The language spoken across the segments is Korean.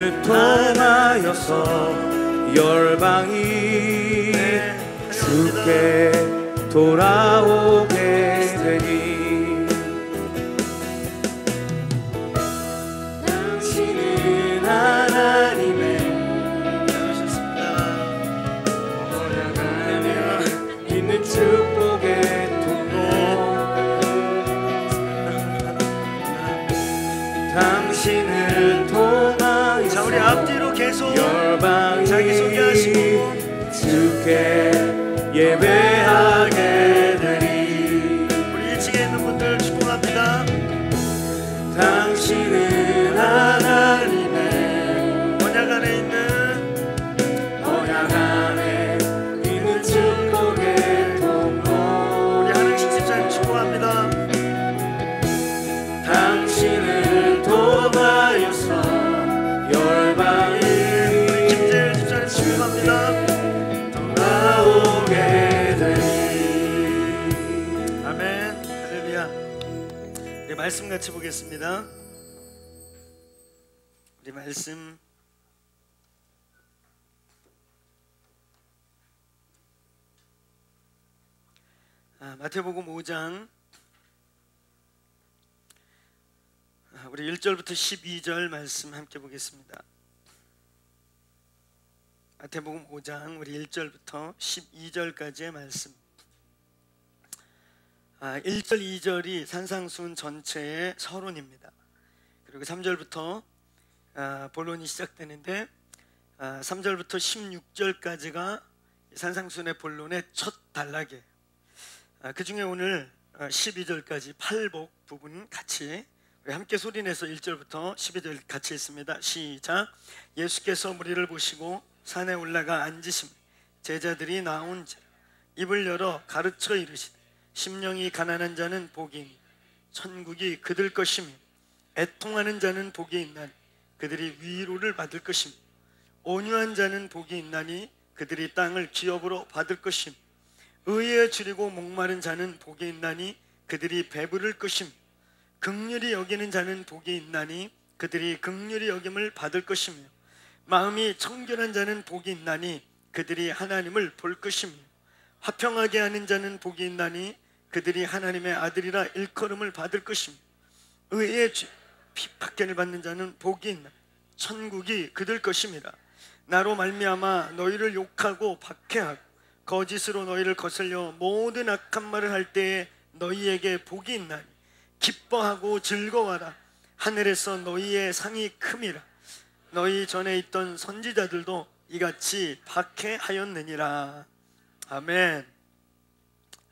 통하여서 열방이 주께 돌아오게 되니 당신은 하나님의 언약하며 있는 축복의 통로 당신을 통하여서 자, 우리 앞뒤로 계속 열방이 자기소개하시고 주께 예배하게 되리. 우리 1층에 있는 분들 축복합니다. 당신은 하나님의 언약 안에 있는 축복의 통로 우리 하늘씩 집사님 축복합니다. 당신을 통하여서 열방이 김재일 집사님 축복합니다. 돌아오게 되리. 아멘. 할렐루야. 우리 말씀 같이 보겠습니다. 우리 말씀 마태복음 5장 우리 1절부터 12절 말씀 함께 보겠습니다. 마태복음 5장 우리 1절부터 12절까지의 말씀. 1절 2절이 산상수훈 전체의 서론입니다. 그리고 3절부터 본론이 시작되는데 3절부터 16절까지가 산상수훈의 본론의 첫 단락이에요. 그 중에 오늘 12절까지 팔복 부분 같이 우리 함께 소리내서 1절부터 12절 같이 읽습니다. 시작. 예수께서 무리를 보시고 산에 올라가 앉으시며 제자들이 나온지라 입을 열어 가르쳐 이르시되 심령이 가난한 자는 복이 있나니 천국이 그들 것이며 애통하는 자는 복이 있나니 그들이 위로를 받을 것이며 온유한 자는 복이 있나니 그들이 땅을 기업으로 받을 것이며 의에 줄이고 목마른 자는 복이 있나니 그들이 배부를 것이며 긍휼히 여기는 자는 복이 있나니 그들이 긍휼히 여김을 받을 것이며 마음이 청결한 자는 복이 있나니 그들이 하나님을 볼 것이며 화평하게 하는 자는 복이 있나니 그들이 하나님의 아들이라 일컬음을 받을 것이며 의에 핍박을 받는 자는 복이 있나니 천국이 그들 것임이라. 나로 말미암아 너희를 욕하고 박해하고 거짓으로 너희를 거슬려 모든 악한 말을 할 때에 너희에게 복이 있나니 기뻐하고 즐거워하라. 하늘에서 너희의 상이 큼이라. 너희 전에 있던 선지자들도 이같이 박해하였느니라. 아멘.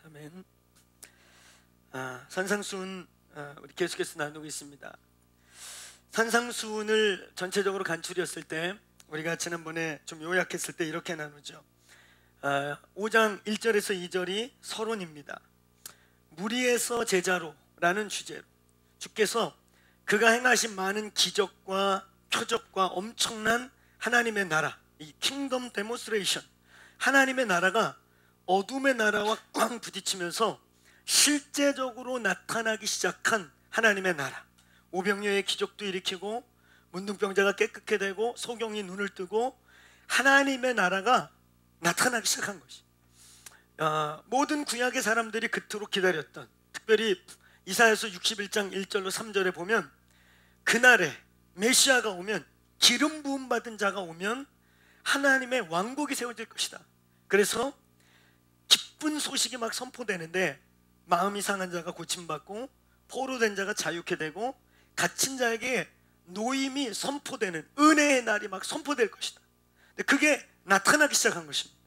아멘. 산상수훈 우리 계속해서 나누고 있습니다. 산상수훈을 전체적으로 간추렸을 때 우리가 지난번에 좀 요약했을 때 이렇게 나누죠. 5장 1절에서 2절이 서론입니다. 무리에서 제자로 라는 주제로 주께서 그가 행하신 많은 기적과 표적과 엄청난 하나님의 나라, 이 킹덤 데몬스트레이션, 하나님의 나라가 어둠의 나라와 꽝 부딪히면서 실제적으로 나타나기 시작한 하나님의 나라. 오병이어의 기적도 일으키고 문둥병자가 깨끗게 되고 소경이 눈을 뜨고 하나님의 나라가 나타나기 시작한 것이 모든 구약의 사람들이 그토록 기다렸던, 특별히 이사야서 61장 1절로 3절에 보면 그날에 메시아가 오면, 기름 부음 받은 자가 오면 하나님의 왕국이 세워질 것이다. 그래서 기쁜 소식이 막 선포되는데 마음이 상한 자가 고침받고 포로된 자가 자유케 되고 갇힌 자에게 노임이 선포되는 은혜의 날이 막 선포될 것이다. 그게 나타나기 시작한 것입니다.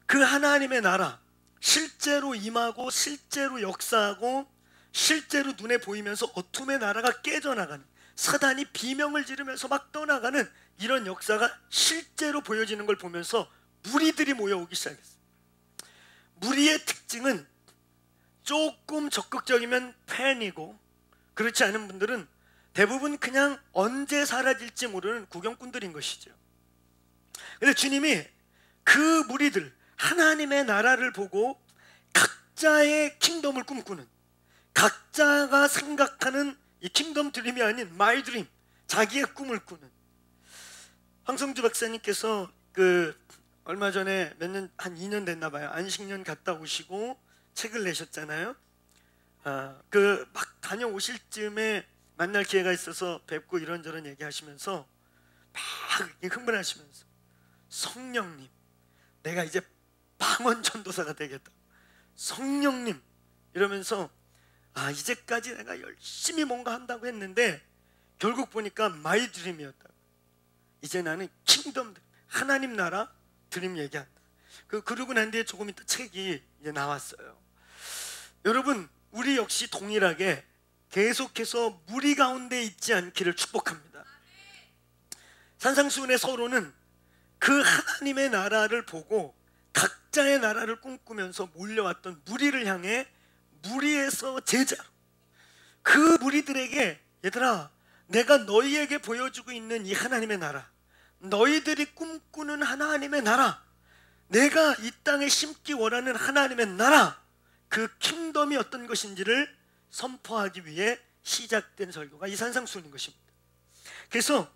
그 하나님의 나라 실제로 임하고 실제로 역사하고 실제로 눈에 보이면서 어둠의 나라가 깨져나가는, 사단이 비명을 지르면서 막 떠나가는 이런 역사가 실제로 보여지는 걸 보면서 무리들이 모여오기 시작했어요. 무리의 특징은 조금 적극적이면 팬이고 그렇지 않은 분들은 대부분 그냥 언제 사라질지 모르는 구경꾼들인 것이죠. 근데 주님이 그 무리들, 하나님의 나라를 보고 각자의 킹덤을 꿈꾸는, 각자가 생각하는 이 킹덤 드림이 아닌 마이 드림, 자기의 꿈을 꾸는, 황성주 박사님께서 얼마 전에 한 2년 됐나 봐요. 안식년 갔다 오시고 책을 내셨잖아요. 막 다녀오실 쯤에 만날 기회가 있어서 뵙고 이런저런 얘기하시면서 막 흥분하시면서 성령님, 내가 이제 방언 전도사가 되겠다. 성령님 이러면서 이제까지 내가 열심히 뭔가 한다고 했는데 결국 보니까 마이 드림이었다. 이제 나는 킹덤, 하나님 나라 드림 얘기한다. 그러고 난 뒤에 조금 있다 책이 이제 나왔어요. 여러분, 우리 역시 동일하게 계속해서 무리 가운데 있지 않기를 축복합니다. 산상수훈의 서로는 그 하나님의 나라를 보고 각자의 나라를 꿈꾸면서 몰려왔던 무리를 향해 무리에서 제자로, 그 무리들에게 얘들아, 내가 너희에게 보여주고 있는 이 하나님의 나라, 너희들이 꿈꾸는 하나님의 나라, 내가 이 땅에 심기 원하는 하나님의 나라, 그 킹덤이 어떤 것인지를 선포하기 위해 시작된 설교가 이 산상수훈인 것입니다. 그래서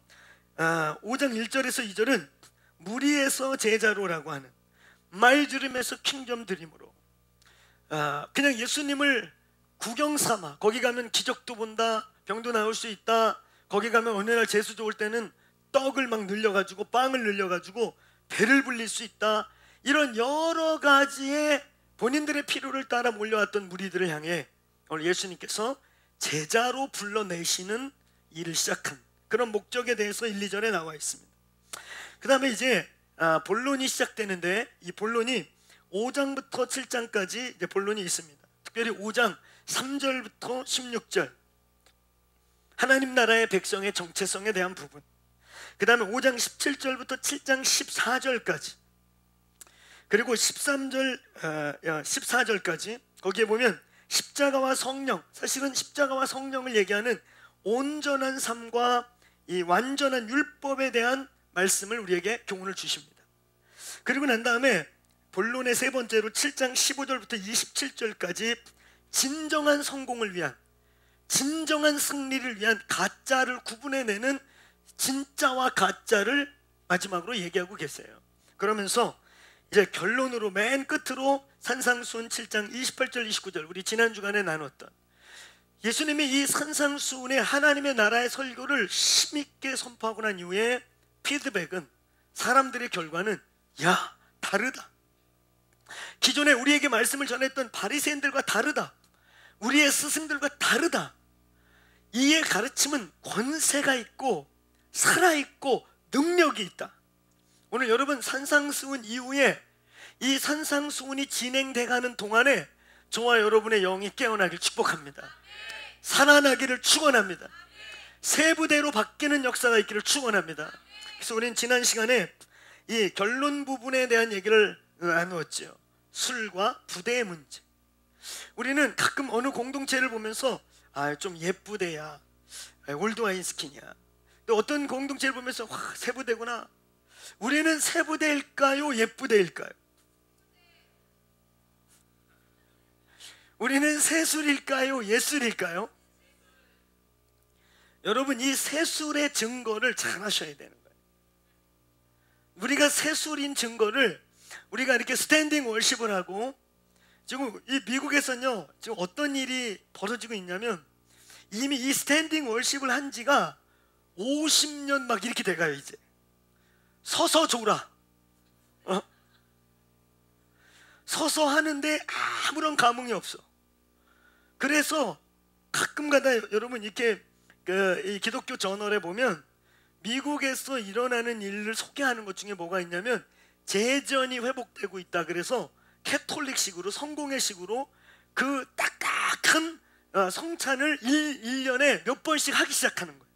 5장 1절에서 2절은 무리에서 제자로라고 하는, 말주름에서 킹덤 드림으로, 그냥 예수님을 구경 삼아, 거기 가면 기적도 본다, 병도 나올 수 있다, 거기 가면 어느 날 재수 좋을 때는 떡을 막 늘려가지고 빵을 늘려가지고 배를 불릴 수 있다, 이런 여러 가지의 본인들의 필요를 따라 몰려왔던 무리들을 향해 오늘 예수님께서 제자로 불러내시는 일을 시작한 그런 목적에 대해서 1, 2절에 나와 있습니다. 그 다음에 이제 본론이 시작되는데, 이 본론이 5장부터 7장까지 이제 본론이 있습니다. 특별히 5장 3절부터 16절, 하나님 나라의 백성의 정체성에 대한 부분, 그 다음에 5장 17절부터 7장 14절까지, 그리고 14절까지 거기에 보면 십자가와 성령, 사실은 십자가와 성령을 얘기하는 온전한 삶과 이 완전한 율법에 대한 말씀을 우리에게 교훈을 주십니다. 그리고 난 다음에 본론의 세 번째로 7장 15절부터 27절까지 진정한 성공을 위한, 진정한 승리를 위한 가짜를 구분해내는 진짜와 가짜를 마지막으로 얘기하고 계세요. 그러면서 이제 결론으로 맨 끝으로 산상수훈 7장 28절 29절, 우리 지난 주간에 나눴던 예수님이 이 산상수훈의 하나님의 나라의 설교를 힘있게 선포하고 난 이후에 피드백은, 사람들의 결과는 야, 다르다. 기존에 우리에게 말씀을 전했던 바리새인들과 다르다. 우리의 스승들과 다르다. 이의 가르침은 권세가 있고 살아있고 능력이 있다. 오늘 여러분, 산상수훈 이후에 이 산상수훈이 진행돼가는 동안에 저와 여러분의 영이 깨어나길 축복합니다. 살아나기를 축원합니다. 세 부대로 바뀌는 역사가 있기를 축원합니다. 그래서 우리는 지난 시간에 이 결론 부분에 대한 얘기를 나누었죠. 술과 부대의 문제. 우리는 가끔 어느 공동체를 보면서 좀 예쁘대야, 올드와인스킨이야, 또 어떤 공동체를 보면서 와, 세 부대구나. 우리는 세 부대일까요, 예부대일까요? 우리는 세술일까요, 예술일까요? 여러분, 이 세술의 증거를 잘 하셔야 되는 거예요. 우리가 세술인 증거를, 우리가 이렇게 스탠딩 월십을 하고, 지금 이 미국에서는요, 지금 어떤 일이 벌어지고 있냐면, 이미 이 스탠딩 월십을 한 지가 50년 막 이렇게 돼가요. 이제 서서 줘라, 서서 하는데 아무런 감흥이 없어. 그래서 가끔가다 여러분 이렇게 이 기독교 저널에 보면 미국에서 일어나는 일을 소개하는 것 중에 뭐가 있냐면, 재전이 회복되고 있다. 그래서 캐톨릭식으로, 성공회식으로 그 딱딱한 성찬을 1년에 몇 번씩 하기 시작하는 거예요.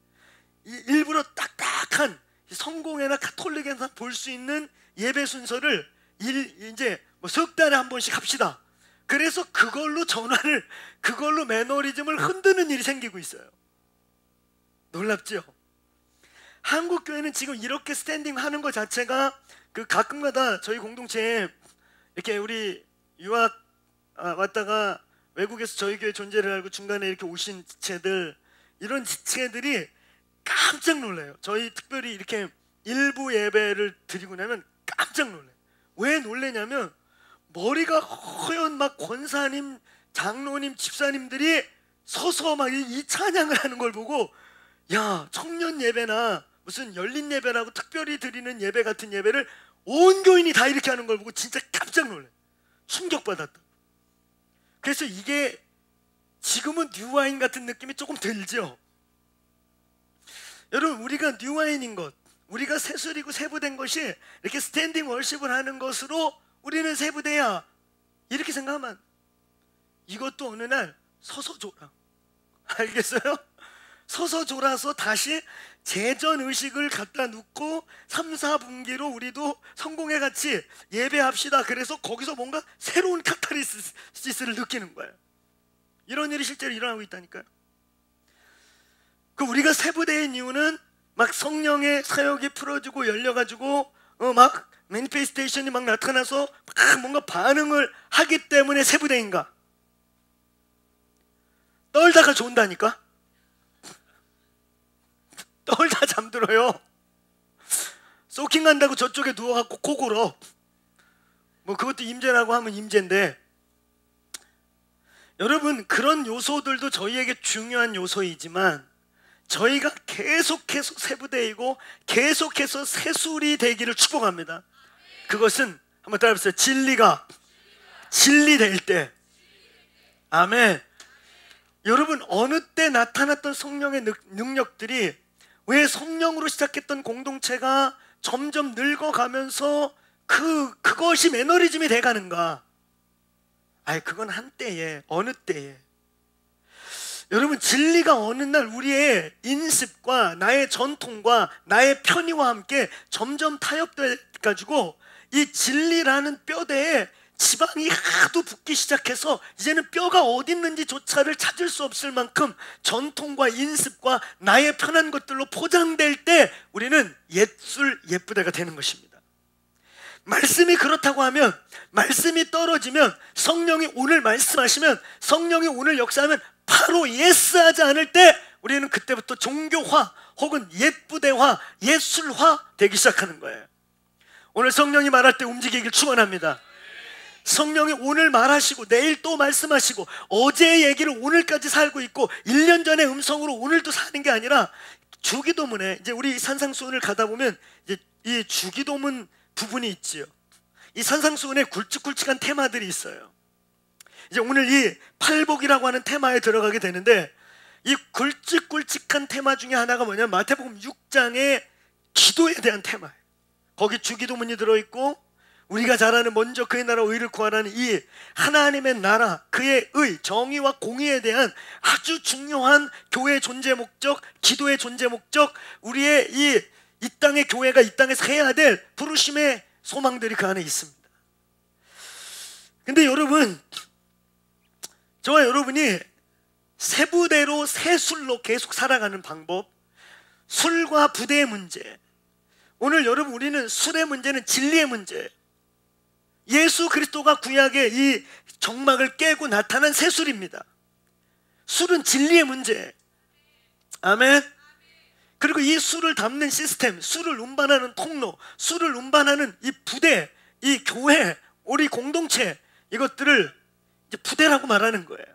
일부러 딱딱한 성공회나 카톨릭에서 볼 수 있는 예배 순서를 이제 석 달에 한 번씩 합시다. 그래서 그걸로 전환을, 그걸로 매너리즘을 흔드는 일이 생기고 있어요. 놀랍죠? 한국 교회는 지금 이렇게 스탠딩 하는 것 자체가 가끔가다 저희 공동체에 이렇게 우리 유학 왔다가 외국에서 저희 교회 존재를 알고 중간에 이렇게 오신 지체들, 이런 지체들이 깜짝 놀라요. 저희 특별히 이렇게 일부 예배를 드리고 나면 깜짝 놀라요. 왜 놀래냐면 머리가 허연 막 권사님, 장로님, 집사님들이 서서 막 이 찬양을 하는 걸 보고, 야, 청년 예배나 무슨 열린 예배라고 특별히 드리는 예배 같은 예배를 온 교인이 다 이렇게 하는 걸 보고 진짜 깜짝 놀라요. 충격받았다. 그래서 이게 지금은 뉴와인 같은 느낌이 조금 들죠. 여러분, 우리가 뉴와인인 것, 우리가 세술이고 세부된 것이 이렇게 스탠딩 월십을 하는 것으로 우리는 세부대야 이렇게 생각하면 이것도 어느 날 서서 졸아. 알겠어요? 서서 졸아서 다시 제전의식을 갖다 놓고 3, 4분기로 우리도 성공회 같이 예배합시다. 그래서 거기서 뭔가 새로운 카타르시스를 느끼는 거예요. 이런 일이 실제로 일어나고 있다니까요. 그 우리가 세부대인 이유는 막 성령의 사역이 풀어지고 열려가지고 막 매니페스테이션이 막 나타나서 막 뭔가 반응을 하기 때문에 세부대인가? 떨다가 존다니까? 떨다 잠들어요. 소킹 간다고 저쪽에 누워갖고 코 골어. 뭐 그것도 임재라고 하면 임재인데, 여러분, 그런 요소들도 저희에게 중요한 요소이지만 저희가 계속해서 세부대이고 계속해서 세술이 되기를 축복합니다. 그것은 한번 따라해보세요. 진리될 때. 아멘. 여러분, 어느 때 나타났던 성령의 능력들이 왜 성령으로 시작했던 공동체가 점점 늙어가면서 그것이 매너리즘이 돼가는가? 그건 한때에, 어느 때에. 여러분, 진리가 어느 날 우리의 인습과 나의 전통과 나의 편의와 함께 점점 타협돼가지고 이 진리라는 뼈대에 지방이 하도 붙기 시작해서 이제는 뼈가 어디 있는지조차를 찾을 수 없을 만큼 전통과 인습과 나의 편한 것들로 포장될 때 우리는 예쁘대가 되는 것입니다. 말씀이 그렇다고 하면, 말씀이 떨어지면, 성령이 오늘 말씀하시면, 성령이 오늘 역사하면 바로 예스하지 않을 때 우리는 그때부터 종교화 혹은 옛부대화, 예술화 되기 시작하는 거예요. 오늘 성령이 말할 때 움직이길 축원합니다. 성령이 오늘 말하시고 내일 또 말씀하시고 어제의 얘기를 오늘까지 살고 있고 1년 전의 음성으로 오늘도 사는 게 아니라, 주기도문에 이제 우리 산상수훈을 가다 보면 이제 이 주기도문 부분이 있지요. 이 산상수훈에 굵직굵직한 테마들이 있어요. 이제 오늘 이 팔복이라고 하는 테마에 들어가게 되는데, 이 굵직굵직한 테마 중에 하나가 뭐냐면 마태복음 6장의 기도에 대한 테마예요. 거기 주기도문이 들어있고, 우리가 잘 아는 먼저 그의 나라 의를 구하라는 이 하나님의 나라, 그의 의, 정의와 공의에 대한 아주 중요한 교회의 존재 목적, 기도의 존재 목적, 우리의 이 땅의 교회가 이 땅에서 해야 될 부르심의 소망들이 그 안에 있습니다. 근데 여러분, 저와 여러분이 세부대로 세술로 계속 살아가는 방법, 술과 부대의 문제, 오늘 여러분 우리는 술의 문제는 진리의 문제예요. 예수 그리스도가 구약의 이 정막을 깨고 나타난 세술입니다. 술은 진리의 문제예요. 아멘. 그리고 이 술을 담는 시스템, 술을 운반하는 통로, 술을 운반하는 이 부대, 이 교회, 우리 공동체, 이것들을 이제 부대라고 말하는 거예요.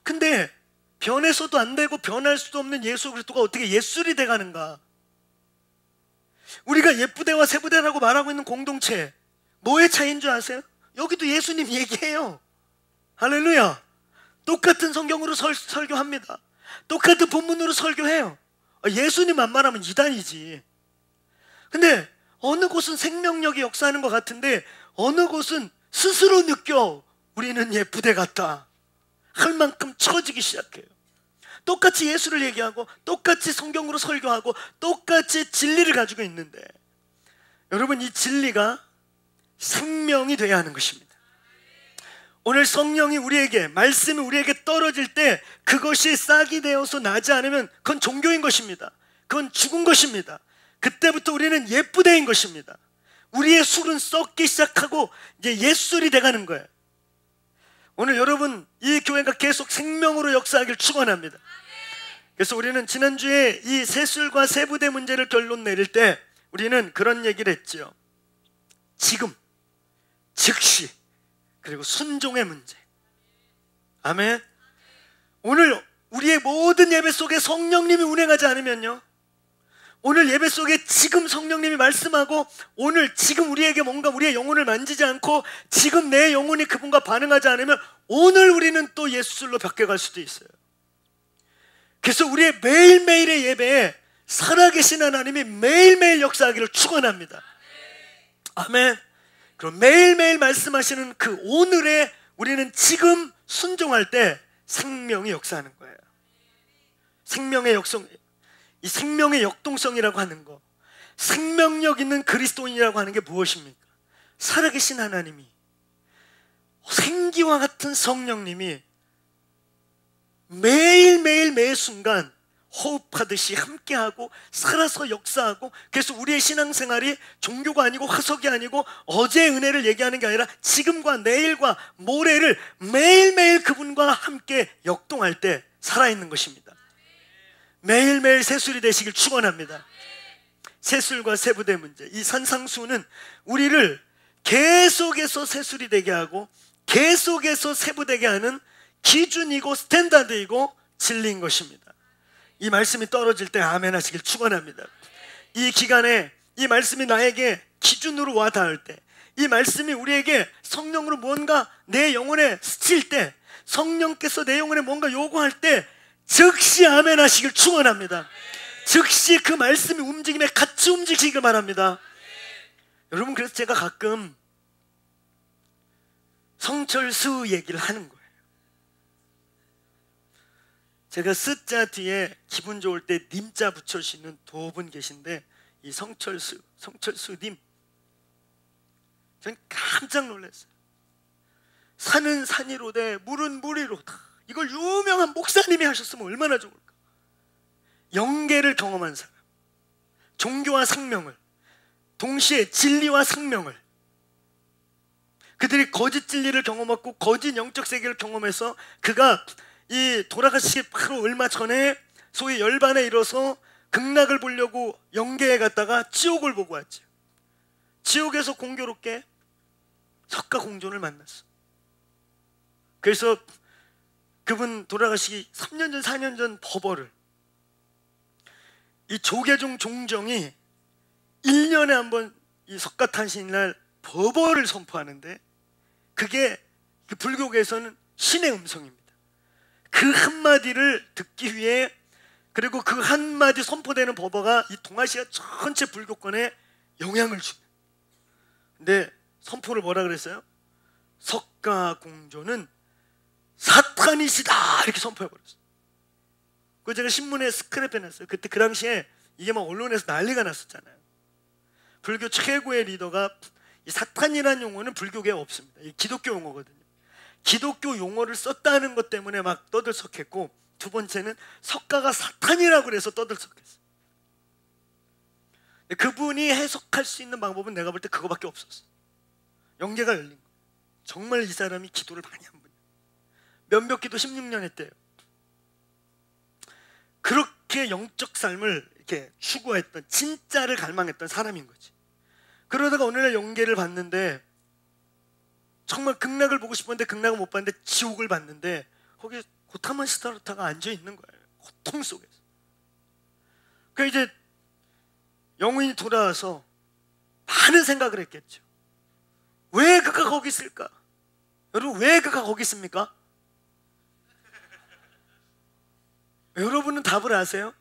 근데 변해서도 안 되고 변할 수도 없는 예수 그리스도가 어떻게 옛술이 돼가는가? 우리가 옛부대와 세부대라고 말하고 있는 공동체, 뭐의 차이인 줄 아세요? 여기도 예수님 얘기해요. 할렐루야. 똑같은 성경으로 설교합니다. 똑같은 본문으로 설교해요. 예수님만 말하면 이단이지. 근데 어느 곳은 생명력이 역사하는 것 같은데 어느 곳은 스스로 느껴 우리는 옛부대 같다 할 만큼 처지기 시작해요. 똑같이 예수를 얘기하고 똑같이 성경으로 설교하고 똑같이 진리를 가지고 있는데, 여러분, 이 진리가 생명이 돼야 하는 것입니다. 오늘 성령이 우리에게, 말씀이 우리에게 떨어질 때 그것이 싹이 되어서 나지 않으면 그건 종교인 것입니다. 그건 죽은 것입니다. 그때부터 우리는 옛부대인 것입니다. 우리의 술은 썩기 시작하고 이제 옛술이 돼가는 거예요. 오늘 여러분, 이 교회가 계속 생명으로 역사하길 축원합니다. 그래서 우리는 지난주에 이 세술과 세부대 문제를 결론 내릴 때 우리는 그런 얘기를 했죠. 지금, 즉시, 그리고 순종의 문제. 아멘. 오늘 우리의 모든 예배 속에 성령님이 운행하지 않으면요, 오늘 예배 속에 지금 성령님이 말씀하고 오늘 지금 우리에게 뭔가 우리의 영혼을 만지지 않고 지금 내 영혼이 그분과 반응하지 않으면 오늘 우리는 또 예수로 바뀌어갈 수도 있어요. 그래서 우리의 매일매일의 예배에 살아계신 하나님이 매일매일 역사하기를 축원합니다. 아멘. 그럼 매일매일 말씀하시는 그 오늘에 우리는 지금 순종할 때 생명이 역사하는 거예요. 생명의 역성, 이 생명의 역동성이라고 하는 거, 생명력 있는 그리스도인이라고 하는 게 무엇입니까? 살아계신 하나님이, 생기와 같은 성령님이 매일매일 매 순간 호흡하듯이 함께하고 살아서 역사하고, 그래서 우리의 신앙생활이 종교가 아니고 화석이 아니고 어제의 은혜를 얘기하는 게 아니라 지금과 내일과 모레를 매일매일 그분과 함께 역동할 때 살아있는 것입니다. 매일매일 새술이 되시길 축원합니다. 새술과 세부대 문제, 이 산상수는 우리를 계속해서 새술이 되게 하고 계속해서 세부되게 하는 기준이고 스탠다드이고 진리인 것입니다. 이 말씀이 떨어질 때 아멘 하시길 축원합니다. 이 기간에 이 말씀이 나에게 기준으로 와 닿을 때, 이 말씀이 우리에게 성령으로 뭔가 내 영혼에 스칠 때, 성령께서 내 영혼에 뭔가 요구할 때 즉시 아멘 하시길 축원합니다. 즉시 그 말씀이 움직임에 같이 움직이시길 바랍니다. 여러분, 그래서 제가 가끔 성철수 얘기를 하는 거예요. 제가 쓰자 뒤에 기분 좋을 때 님자 붙여주시는 두 분 계신데, 이 성철수님, 전 깜짝 놀랐어요. 산은 산이로되 물은 물이로다. 이걸 유명한 목사님이 하셨으면 얼마나 좋을까. 영계를 경험한 사람, 종교와 생명을, 동시에 진리와 생명을, 그들이 거짓 진리를 경험하고 거짓 영적 세계를 경험해서 그가 이 돌아가시기 바로 얼마 전에 소위 열반에 이뤄서 극락을 보려고 영계에 갔다가 지옥을 보고 왔죠. 지옥에서 공교롭게 석가공존을 만났어. 그래서 그분 돌아가시기 3년 전 4년 전 법어를, 이 조계종 종정이 1년에 한 번 이 석가탄신날 법어를 선포하는데, 그게 그 불교계에서는 신의 음성입니다. 그 한마디를 듣기 위해, 그리고 그 한마디 선포되는 법어가 이 동아시아 전체 불교권에 영향을 줍니다. 근데 선포를 뭐라 그랬어요? 석가공조는 사탄이시다, 이렇게 선포해버렸어요. 그거 제가 신문에 스크랩해놨어요. 그때 그 당시에 이게 막 언론에서 난리가 났었잖아요. 불교 최고의 리더가, 이 사탄이라는 용어는 불교계에 없습니다. 이 기독교 용어거든요. 기독교 용어를 썼다는 것 때문에 막 떠들썩했고, 두 번째는 석가가 사탄이라고 그래서 떠들썩했어요. 그분이 해석할 수 있는 방법은 내가 볼 때 그거밖에 없었어요. 영계가 열린 거예요. 정말 이 사람이 기도를 많이 한 분이에요. 면벽기도 16년 했대요. 그렇게 영적 삶을 이렇게 추구했던, 진짜를 갈망했던 사람인 거지. 그러다가 어느 날 영계를 봤는데, 정말 극락을 보고 싶었는데 극락을 못 봤는데 지옥을 봤는데, 거기 고타만 시다르타가 앉아 있는 거예요. 고통 속에서. 그 이제 영혼이 돌아와서 많은 생각을 했겠죠. 왜 그가 거기 있을까? 여러분, 왜 그가 거기 있습니까? 여러분은 답을 아세요?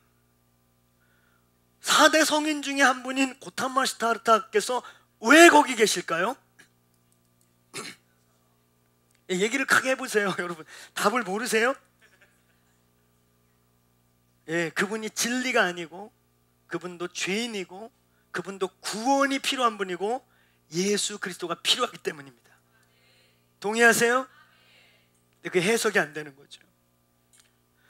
4대 성인 중에 한 분인 고타마 시다르타께서 왜 거기 계실까요? 얘기를 크게 해보세요. 여러분, 답을 모르세요? 예, 그분이 진리가 아니고, 그분도 죄인이고, 그분도 구원이 필요한 분이고, 예수 그리스도가 필요하기 때문입니다. 동의하세요? 근데 그 해석이 안 되는 거죠.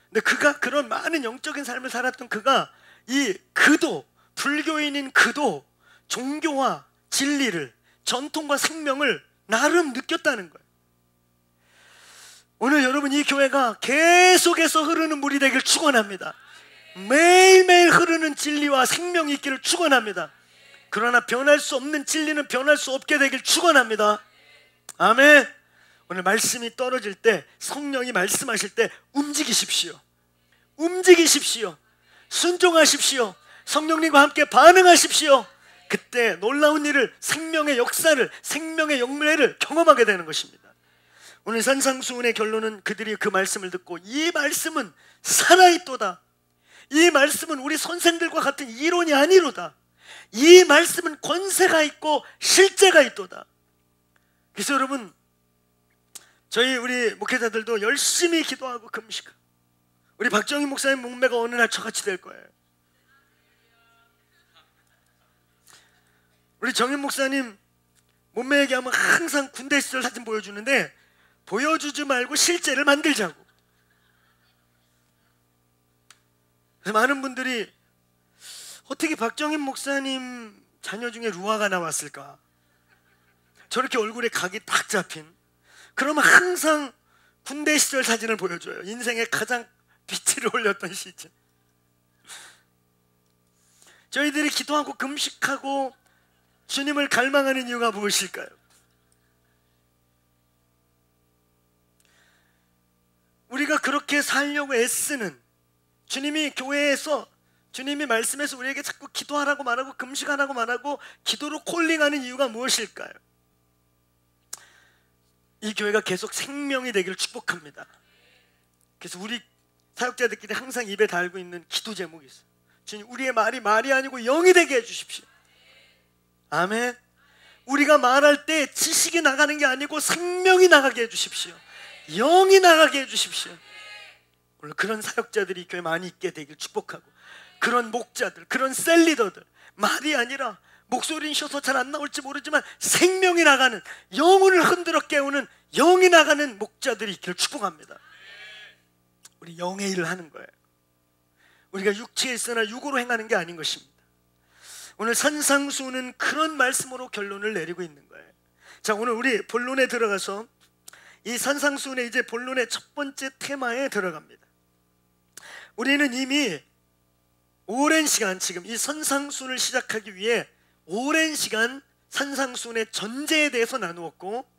근데 그가 그런 많은 영적인 삶을 살았던 그가, 이 그도, 불교인인 그도 종교와 진리를, 전통과 생명을 나름 느꼈다는 거예요. 오늘 여러분, 이 교회가 계속해서 흐르는 물이 되길 축원합니다. 매일매일 흐르는 진리와 생명이 있기를 축원합니다. 그러나 변할 수 없는 진리는 변할 수 없게 되길 축원합니다. 아멘. 오늘 말씀이 떨어질 때, 성령이 말씀하실 때 움직이십시오. 움직이십시오. 순종하십시오. 성령님과 함께 반응하십시오. 그때 놀라운 일을, 생명의 역사를, 생명의 영매를 경험하게 되는 것입니다. 오늘 산상수훈의 결론은 그들이 그 말씀을 듣고 이 말씀은 살아있도다. 이 말씀은 우리 선생들과 같은 이론이 아니로다. 이 말씀은 권세가 있고 실제가 있도다. 그래서 여러분, 우리 목회자들도 열심히 기도하고 금식하고, 우리 박정희 목사님 몸매가 어느 날 저같이 될 거예요. 우리 정인 목사님 몸매 얘기하면 항상 군대 시절 사진 보여주는데, 보여주지 말고 실제를 만들자고. 그래서 많은 분들이 어떻게 박정인 목사님 자녀 중에 루아가 나왔을까? 저렇게 얼굴에 각이 딱 잡힌. 그러면 항상 군대 시절 사진을 보여줘요. 인생의 가장 빛을 올렸던 시즌. 저희들이 기도하고 금식하고 주님을 갈망하는 이유가 무엇일까요? 우리가 그렇게 살려고 애쓰는, 주님이 교회에서, 주님이 말씀에서 우리에게 자꾸 기도하라고 말하고 금식하라고 말하고 기도로 콜링하는 이유가 무엇일까요? 이 교회가 계속 생명이 되기를 축복합니다. 그래서 우리 사역자들끼리 항상 입에 달고 있는 기도 제목이 있어요. 주님, 우리의 말이 아니고 영이 되게 해주십시오. 아멘. 우리가 말할 때 지식이 나가는 게 아니고 생명이 나가게 해주십시오. 영이 나가게 해주십시오. 오늘 그런 사역자들이 교회에 많이 있게 되길 축복하고, 그런 목자들, 그런 셀리더들, 말이 아니라 목소리는 쉬어서 잘 안 나올지 모르지만 생명이 나가는, 영혼을 흔들어 깨우는 영이 나가는 목자들이 있기를 축복합니다. 우리 영의 일을 하는 거예요. 우리가 육체에 있으나 육으로 행하는 게 아닌 것입니다. 오늘 산상수훈은 그런 말씀으로 결론을 내리고 있는 거예요. 자, 오늘 우리 본론에 들어가서 이 산상수훈의 이제 본론의 첫 번째 테마에 들어갑니다. 우리는 이미 오랜 시간, 지금 이 산상수훈을 시작하기 위해 오랜 시간 산상수훈의 전제에 대해서 나누었고,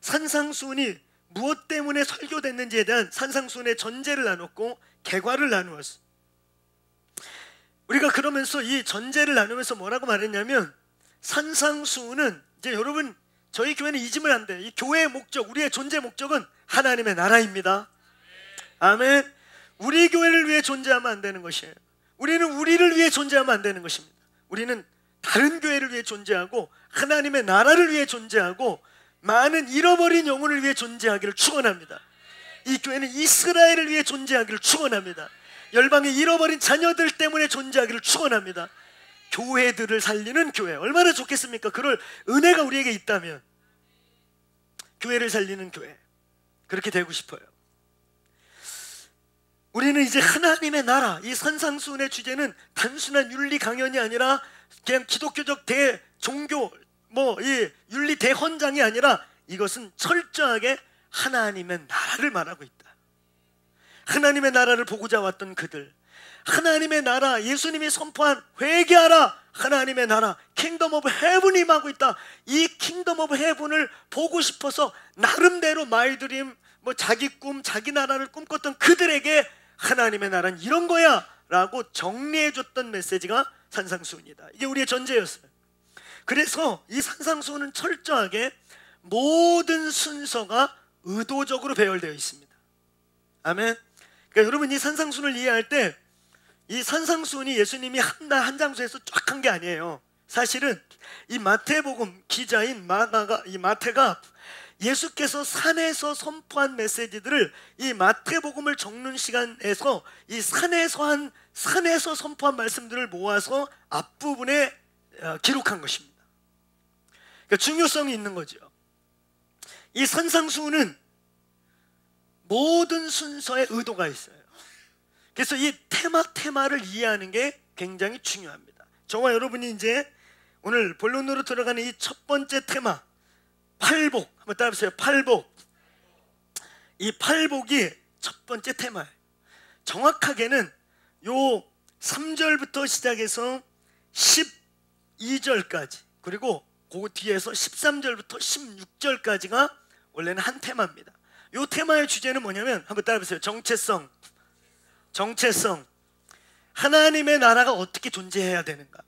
산상수훈이 무엇 때문에 설교됐는지에 대한 산상수훈의 전제를 나눴고 개괄을 나누었어. 우리가 그러면서 이 전제를 나누면서 뭐라고 말했냐면, 산상수훈은 이제 여러분, 저희 교회는 잊으면 안 돼요. 이 교회의 목적, 우리의 존재 목적은 하나님의 나라입니다. 아멘. 우리 교회를 위해 존재하면 안 되는 것이에요. 우리는 우리를 위해 존재하면 안 되는 것입니다. 우리는 다른 교회를 위해 존재하고 하나님의 나라를 위해 존재하고 많은 잃어버린 영혼을 위해 존재하기를 축원합니다. 이 교회는 이스라엘을 위해 존재하기를 축원합니다. 열방의 잃어버린 자녀들 때문에 존재하기를 축원합니다. 교회들을 살리는 교회, 얼마나 좋겠습니까? 그럴 은혜가 우리에게 있다면 교회를 살리는 교회, 그렇게 되고 싶어요. 우리는 이제 하나님의 나라, 이 산상수훈의 주제는 단순한 윤리 강연이 아니라 그냥 기독교적 대종교, 이 윤리 대헌장이 아니라 이것은 철저하게 하나님의 나라를 말하고 있다. 하나님의 나라를 보고자 왔던 그들, 하나님의 나라, 예수님이 선포한 회개하라, 하나님의 나라, 킹덤 오브 헤븐이 임하고 있다. 이 킹덤 오브 헤븐을 보고 싶어서 나름대로 마이드림, 자기 꿈, 자기 나라를 꿈꿨던 그들에게 하나님의 나라는 이런 거야 라고 정리해줬던 메시지가 산상수훈이다. 이게 우리의 전제였어요. 그래서 이 산상수훈은 철저하게 모든 순서가 의도적으로 배열되어 있습니다. 아멘. 그러니까 여러분, 이 산상수훈을 이해할 때 이 산상수훈이 예수님이 한 장소에서 쫙 한 게 아니에요. 사실은 이 마태복음 기자인 이 마태가 예수께서 산에서 선포한 메시지들을 이 마태복음을 적는 시간에서 이 산에서 선포한 말씀들을 모아서 앞부분에 기록한 것입니다. 그러니까 중요성이 있는 거죠. 이 산상수훈은 모든 순서에 의도가 있어요. 그래서 이 테마를 이해하는 게 굉장히 중요합니다. 저와 여러분이 이제 오늘 본론으로 들어가는 이 첫 번째 테마, 팔복, 한번 따라해보세요. 팔복. 이 팔복이 첫 번째 테마예요. 정확하게는 요 3절부터 시작해서 2절까지, 그리고 그 뒤에서 13절부터 16절까지가 원래는 한 테마입니다. 이 테마의 주제는 뭐냐면, 한번 따라해보세요. 정체성. 하나님의 나라가 어떻게 존재해야 되는가,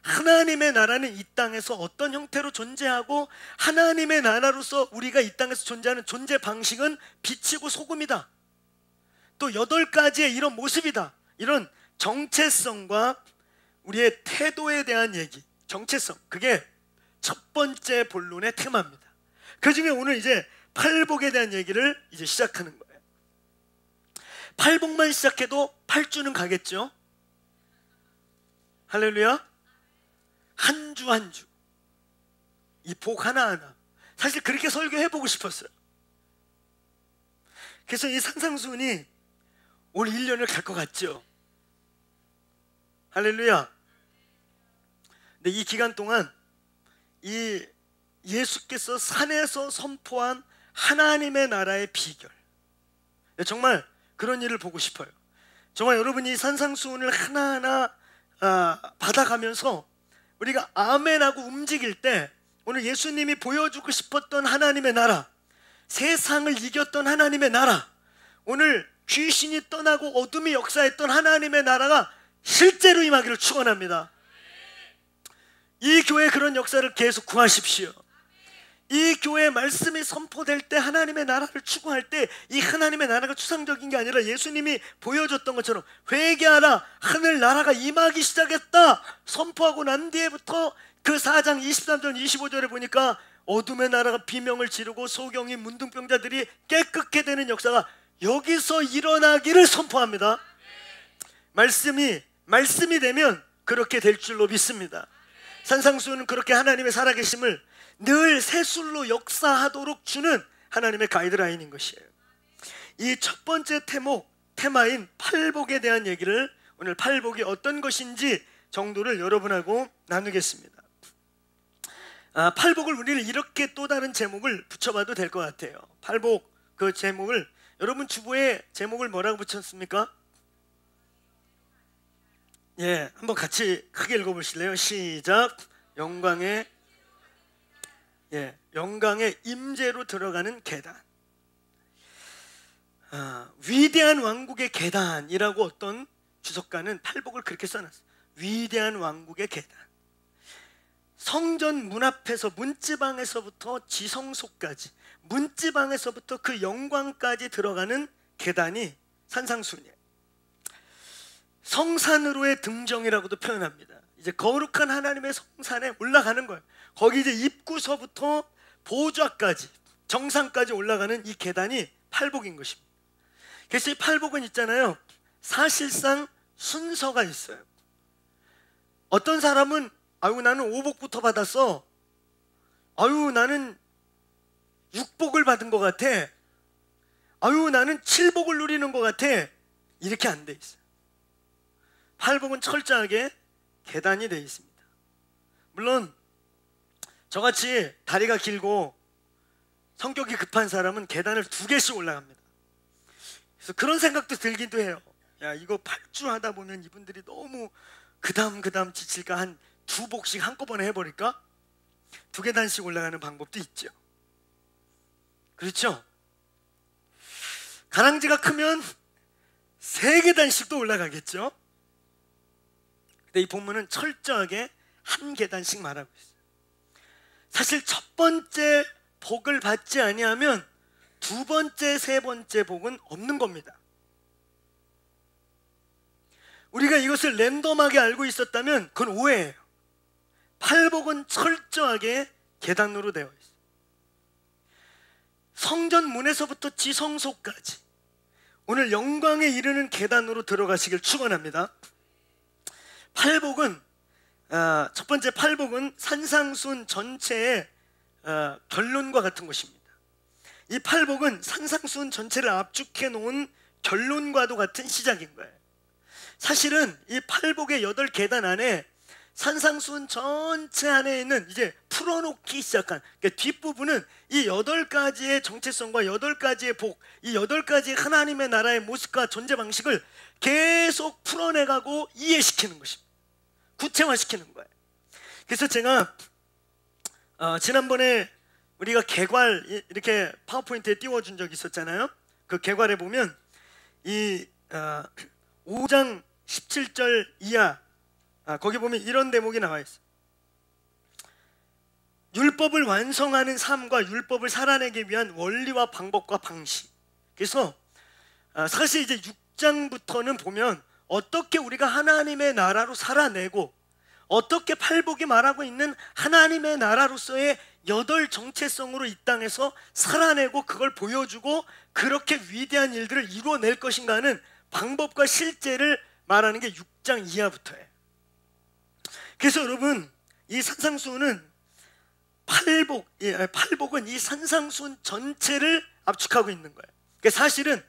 하나님의 나라는 이 땅에서 어떤 형태로 존재하고, 하나님의 나라로서 우리가 이 땅에서 존재하는 존재 방식은 빛이고 소금이다, 또 8가지의 이런 모습이다. 이런 정체성과 우리의 태도에 대한 얘기, 정체성, 그게 첫 번째 본론의 테마입니다. 그 중에 오늘 이제 팔복에 대한 얘기를 이제 시작하는 거예요. 팔복만 시작해도 8주는 가겠죠. 할렐루야. 한 주 한 주, 이 복 하나하나, 사실 그렇게 설교해보고 싶었어요. 그래서 이 산상수훈이 올 1년을 갈 것 같죠. 할렐루야. 근데 이 기간 동안 이 예수께서 산에서 선포한 하나님의 나라의 비결, 정말 그런 일을 보고 싶어요. 정말 여러분이 산상수훈을 하나하나 받아가면서 우리가 아멘하고 움직일 때, 오늘 예수님이 보여주고 싶었던 하나님의 나라, 세상을 이겼던 하나님의 나라, 오늘 귀신이 떠나고 어둠이 역사했던 하나님의 나라가 실제로 임하기를 축원합니다. 이 교회 그런 역사를 계속 구하십시오. 이 교회 말씀이 선포될 때, 하나님의 나라를 추구할 때, 이 하나님의 나라가 추상적인 게 아니라 예수님이 보여줬던 것처럼 회개하라, 하늘 나라가 임하기 시작했다 선포하고 난 뒤에부터 그 4장 23절 25절에 보니까 어둠의 나라가 비명을 지르고 소경이 문둥병자들이 깨끗게 되는 역사가 여기서 일어나기를 선포합니다. 말씀이 되면 그렇게 될 줄로 믿습니다. 산상수훈은 그렇게 하나님의 살아계심을 늘 새술로 역사하도록 주는 하나님의 가이드라인인 것이에요. 이 첫 번째 테마인 팔복에 대한 얘기를, 오늘 팔복이 어떤 것인지 정도를 여러분하고 나누겠습니다. 팔복을 우리는 이렇게 또 다른 제목을 붙여봐도 될 것 같아요. 팔복, 그 제목을, 여러분 주보에 제목을 뭐라고 붙였습니까? 예, 한번 같이 크게 읽어보실래요? 시작. 영광의 임재로 들어가는 계단. 위대한 왕국의 계단이라고 어떤 주석가는 팔복을 그렇게 써놨어요. 위대한 왕국의 계단. 성전 문 앞에서, 문지방에서부터 지성소까지, 문지방에서부터 그 영광까지 들어가는 계단이 산상수훈이에요. 성산으로의 등정이라고도 표현합니다. 이제 거룩한 하나님의 성산에 올라가는 거예요. 거기 이제 입구서부터 보좌까지, 정상까지 올라가는 이 계단이 팔복인 것입니다. 그래서 이 팔복은 있잖아요, 사실상 순서가 있어요. 어떤 사람은 아유 나는 오복부터 받았어, 아유 나는 육복을 받은 것 같아, 아유 나는 칠복을 누리는 것 같아, 이렇게 안 돼 있어요. 팔복은 철저하게 계단이 돼 있습니다. 물론 저같이 다리가 길고 성격이 급한 사람은 계단을 2개씩 올라갑니다. 그래서 그런 생각도 들기도 해요. 야, 이거 8주 하다 보면 이분들이 너무 그 다음 지칠까, 한 2복씩 한꺼번에 해버릴까? 2계단씩 올라가는 방법도 있죠. 그렇죠? 가랑지가 크면 3계단씩도 올라가겠죠? 근데 이 본문은 철저하게 1계단씩 말하고 있어요. 사실 첫 번째 복을 받지 아니하면 2번째, 3번째 복은 없는 겁니다. 우리가 이것을 랜덤하게 알고 있었다면 그건 오해예요. 팔복은 철저하게 계단으로 되어 있어요. 성전 문에서부터 지성소까지 오늘 영광에 이르는 계단으로 들어가시길 축원합니다. 팔복은 첫 번째 팔복은 산상수훈 전체의 결론과 같은 것입니다. 이 팔복은 산상수훈 전체를 압축해 놓은 결론과도 같은 시작인 거예요. 사실은 이 팔복의 8계단 안에 산상수훈 전체 안에 있는 이제 풀어놓기 시작한, 그러니까 뒷부분은 이 8가지의 정체성과 8가지의 복, 이 8가지의 하나님의 나라의 모습과 존재 방식을 계속 풀어내가고 이해시키는 것입니다. 구체화시키는 거예요. 그래서 제가 지난번에 우리가 개괄 이렇게 파워포인트에 띄워준 적이 있었잖아요. 그 개괄에 보면 이 5장 17절 이하 거기 보면 이런 대목이 나와 있어요. 율법을 완성하는 삶과 율법을 살아내기 위한 원리와 방법과 방식. 그래서 사실 이제 6장부터는 보면 어떻게 우리가 하나님의 나라로 살아내고 어떻게 팔복이 말하고 있는 하나님의 나라로서의 8 정체성으로 이 땅에서 살아내고 그걸 보여주고 그렇게 위대한 일들을 이루어낼 것인가 하는 방법과 실제를 말하는 게 6장 이하부터예요. 그래서 여러분, 이 산상수훈은 팔복은 이 산상수훈 전체를 압축하고 있는 거예요. 그러니까 사실은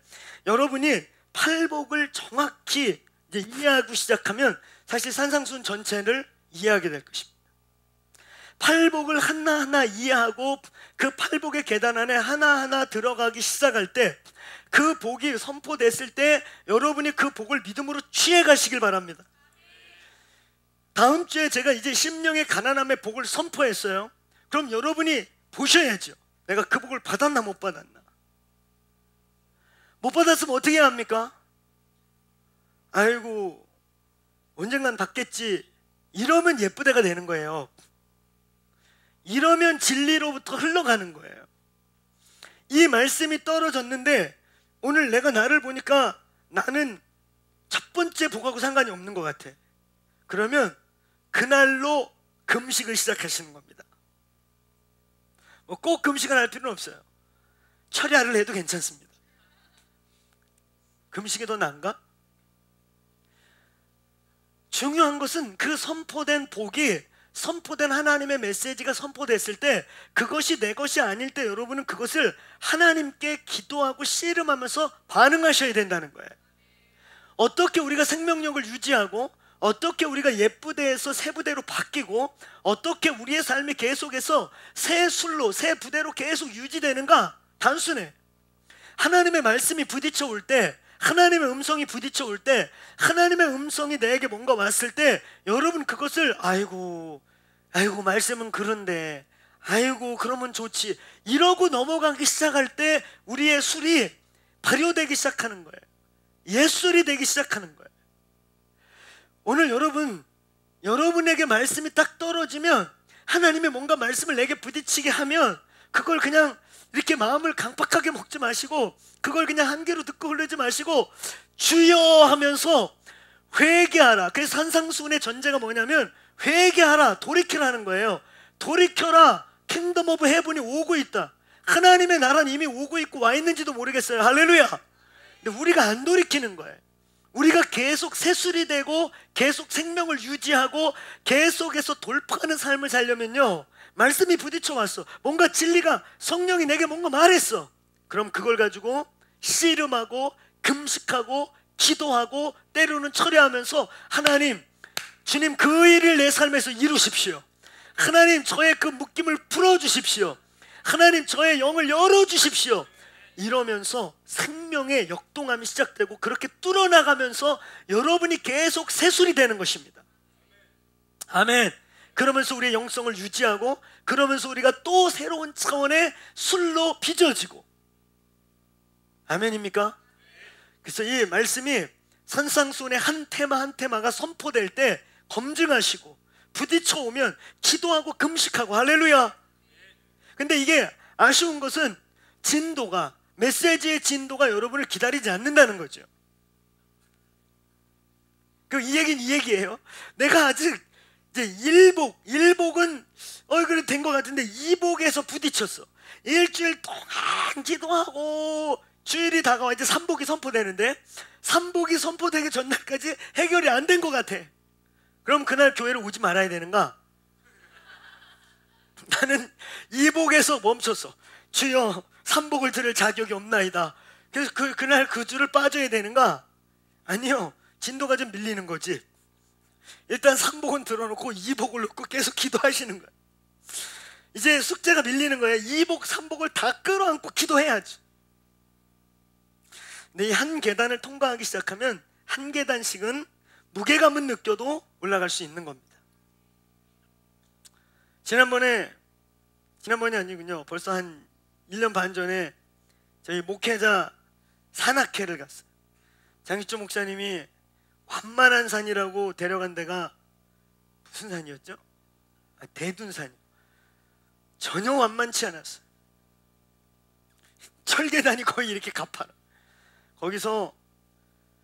여러분이 팔복을 정확히 이제 이해하고 시작하면 사실 산상수훈 전체를 이해하게 될 것입니다. 팔복을 하나하나 이해하고 그 팔복의 계단 안에 하나하나 들어가기 시작할 때 그 복이 선포됐을 때 여러분이 그 복을 믿음으로 취해 가시길 바랍니다. 다음 주에 제가 이제 심령의 가난함의 복을 선포했어요. 그럼 여러분이 보셔야죠. 내가 그 복을 받았나 못 받았나. 못 받았으면 어떻게 해야 합니까? 아이고 언젠간 받겠지. 이러면 예쁘대가 되는 거예요. 이러면 진리로부터 흘러가는 거예요. 이 말씀이 떨어졌는데 오늘 내가 나를 보니까 나는 첫 번째 복하고 상관이 없는 것 같아. 그러면 그날로 금식을 시작하시는 겁니다. 꼭 금식을 할 필요는 없어요. 철야를 해도 괜찮습니다. 금식이 더 나은가? 중요한 것은 그 선포된 복이, 선포된 하나님의 메시지가 선포됐을 때 그것이 내 것이 아닐 때 여러분은 그것을 하나님께 기도하고 씨름하면서 반응하셔야 된다는 거예요. 어떻게 우리가 생명력을 유지하고 어떻게 우리가 옛부대에서 새부대로 바뀌고 어떻게 우리의 삶이 계속해서 새 술로 새 부대로 계속 유지되는가? 단순해. 하나님의 말씀이 부딪혀 올 때, 하나님의 음성이 부딪혀 올 때, 하나님의 음성이 내게 뭔가 왔을 때 여러분 그것을 아이고 말씀은 그런데 아이고 그러면 좋지 이러고 넘어가기 시작할 때 우리의 술이 발효되기 시작하는 거예요. 옛술이 되기 시작하는 거예요. 오늘 여러분에게 말씀이 딱 떨어지면 하나님의 뭔가 말씀을 내게 부딪히게 하면 그걸 그냥 이렇게 마음을 강팍하게 먹지 마시고 그걸 그냥 한 귀로 듣고 흐르지 마시고 주여 하면서 회개하라. 그래서 산상수훈의 전제가 뭐냐면 회개하라, 돌이키라는 거예요. 돌이켜라. 킹덤 오브 헤븐이 오고 있다. 하나님의 나라는 이미 오고 있고 와 있는지도 모르겠어요. 할렐루야. 근데 우리가 안 돌이키는 거예요. 우리가 계속 새술이 되고 계속 생명을 유지하고 계속해서 돌파하는 삶을 살려면요, 말씀이 부딪혀 왔어. 뭔가 진리가, 성령이 내게 뭔가 말했어. 그럼 그걸 가지고 씨름하고 금식하고 기도하고 때로는 철회하면서 하나님, 주님 그 일을 내 삶에서 이루십시오. 하나님 저의 그 묶임을 풀어주십시오. 하나님 저의 영을 열어주십시오. 이러면서 생명의 역동함이 시작되고 그렇게 뚫어나가면서 여러분이 계속 새술이 되는 것입니다. 아멘. 그러면서 우리의 영성을 유지하고 그러면서 우리가 또 새로운 차원의 술로 빚어지고. 아멘입니까? 그래서 이 말씀이 산상수훈의 한 테마 한 테마가 선포될 때 검증하시고 부딪혀 오면 기도하고 금식하고. 할렐루야. 근데 이게 아쉬운 것은 진도가, 메시지의 진도가 여러분을 기다리지 않는다는 거죠. 이 얘기는 이 얘기예요. 내가 아직 이제 일복은 그래 된 것 같은데 이복에서 부딪혔어. 일주일 동안 기도하고 주일이 다가와 이제 삼복이 선포되는데 삼복이 선포되기 전날까지 해결이 안 된 것 같아. 그럼 그날 교회를 오지 말아야 되는가? 나는 이복에서 멈췄어. 주여 삼복을 들을 자격이 없나이다. 그래서 그날 그 줄을 빠져야 되는가? 아니요, 진도가 좀 밀리는 거지. 일단 삼복은 들어놓고 이복을 놓고 계속 기도하시는 거야. 이제 숙제가 밀리는 거예요. 이복 삼복을 다 끌어안고 기도해야지. 근데 이 한 계단을 통과하기 시작하면 한 계단씩은 무게감은 느껴도 올라갈 수 있는 겁니다. 지난번이 아니군요. 벌써 한 1년 반 전에 저희 목회자 산악회를 갔어요. 장기조 목사님이 완만한 산이라고 데려간 데가 무슨 산이었죠? 대둔산이요. 전혀 완만치 않았어요. 철계단이 거의 이렇게 가파라. 거기서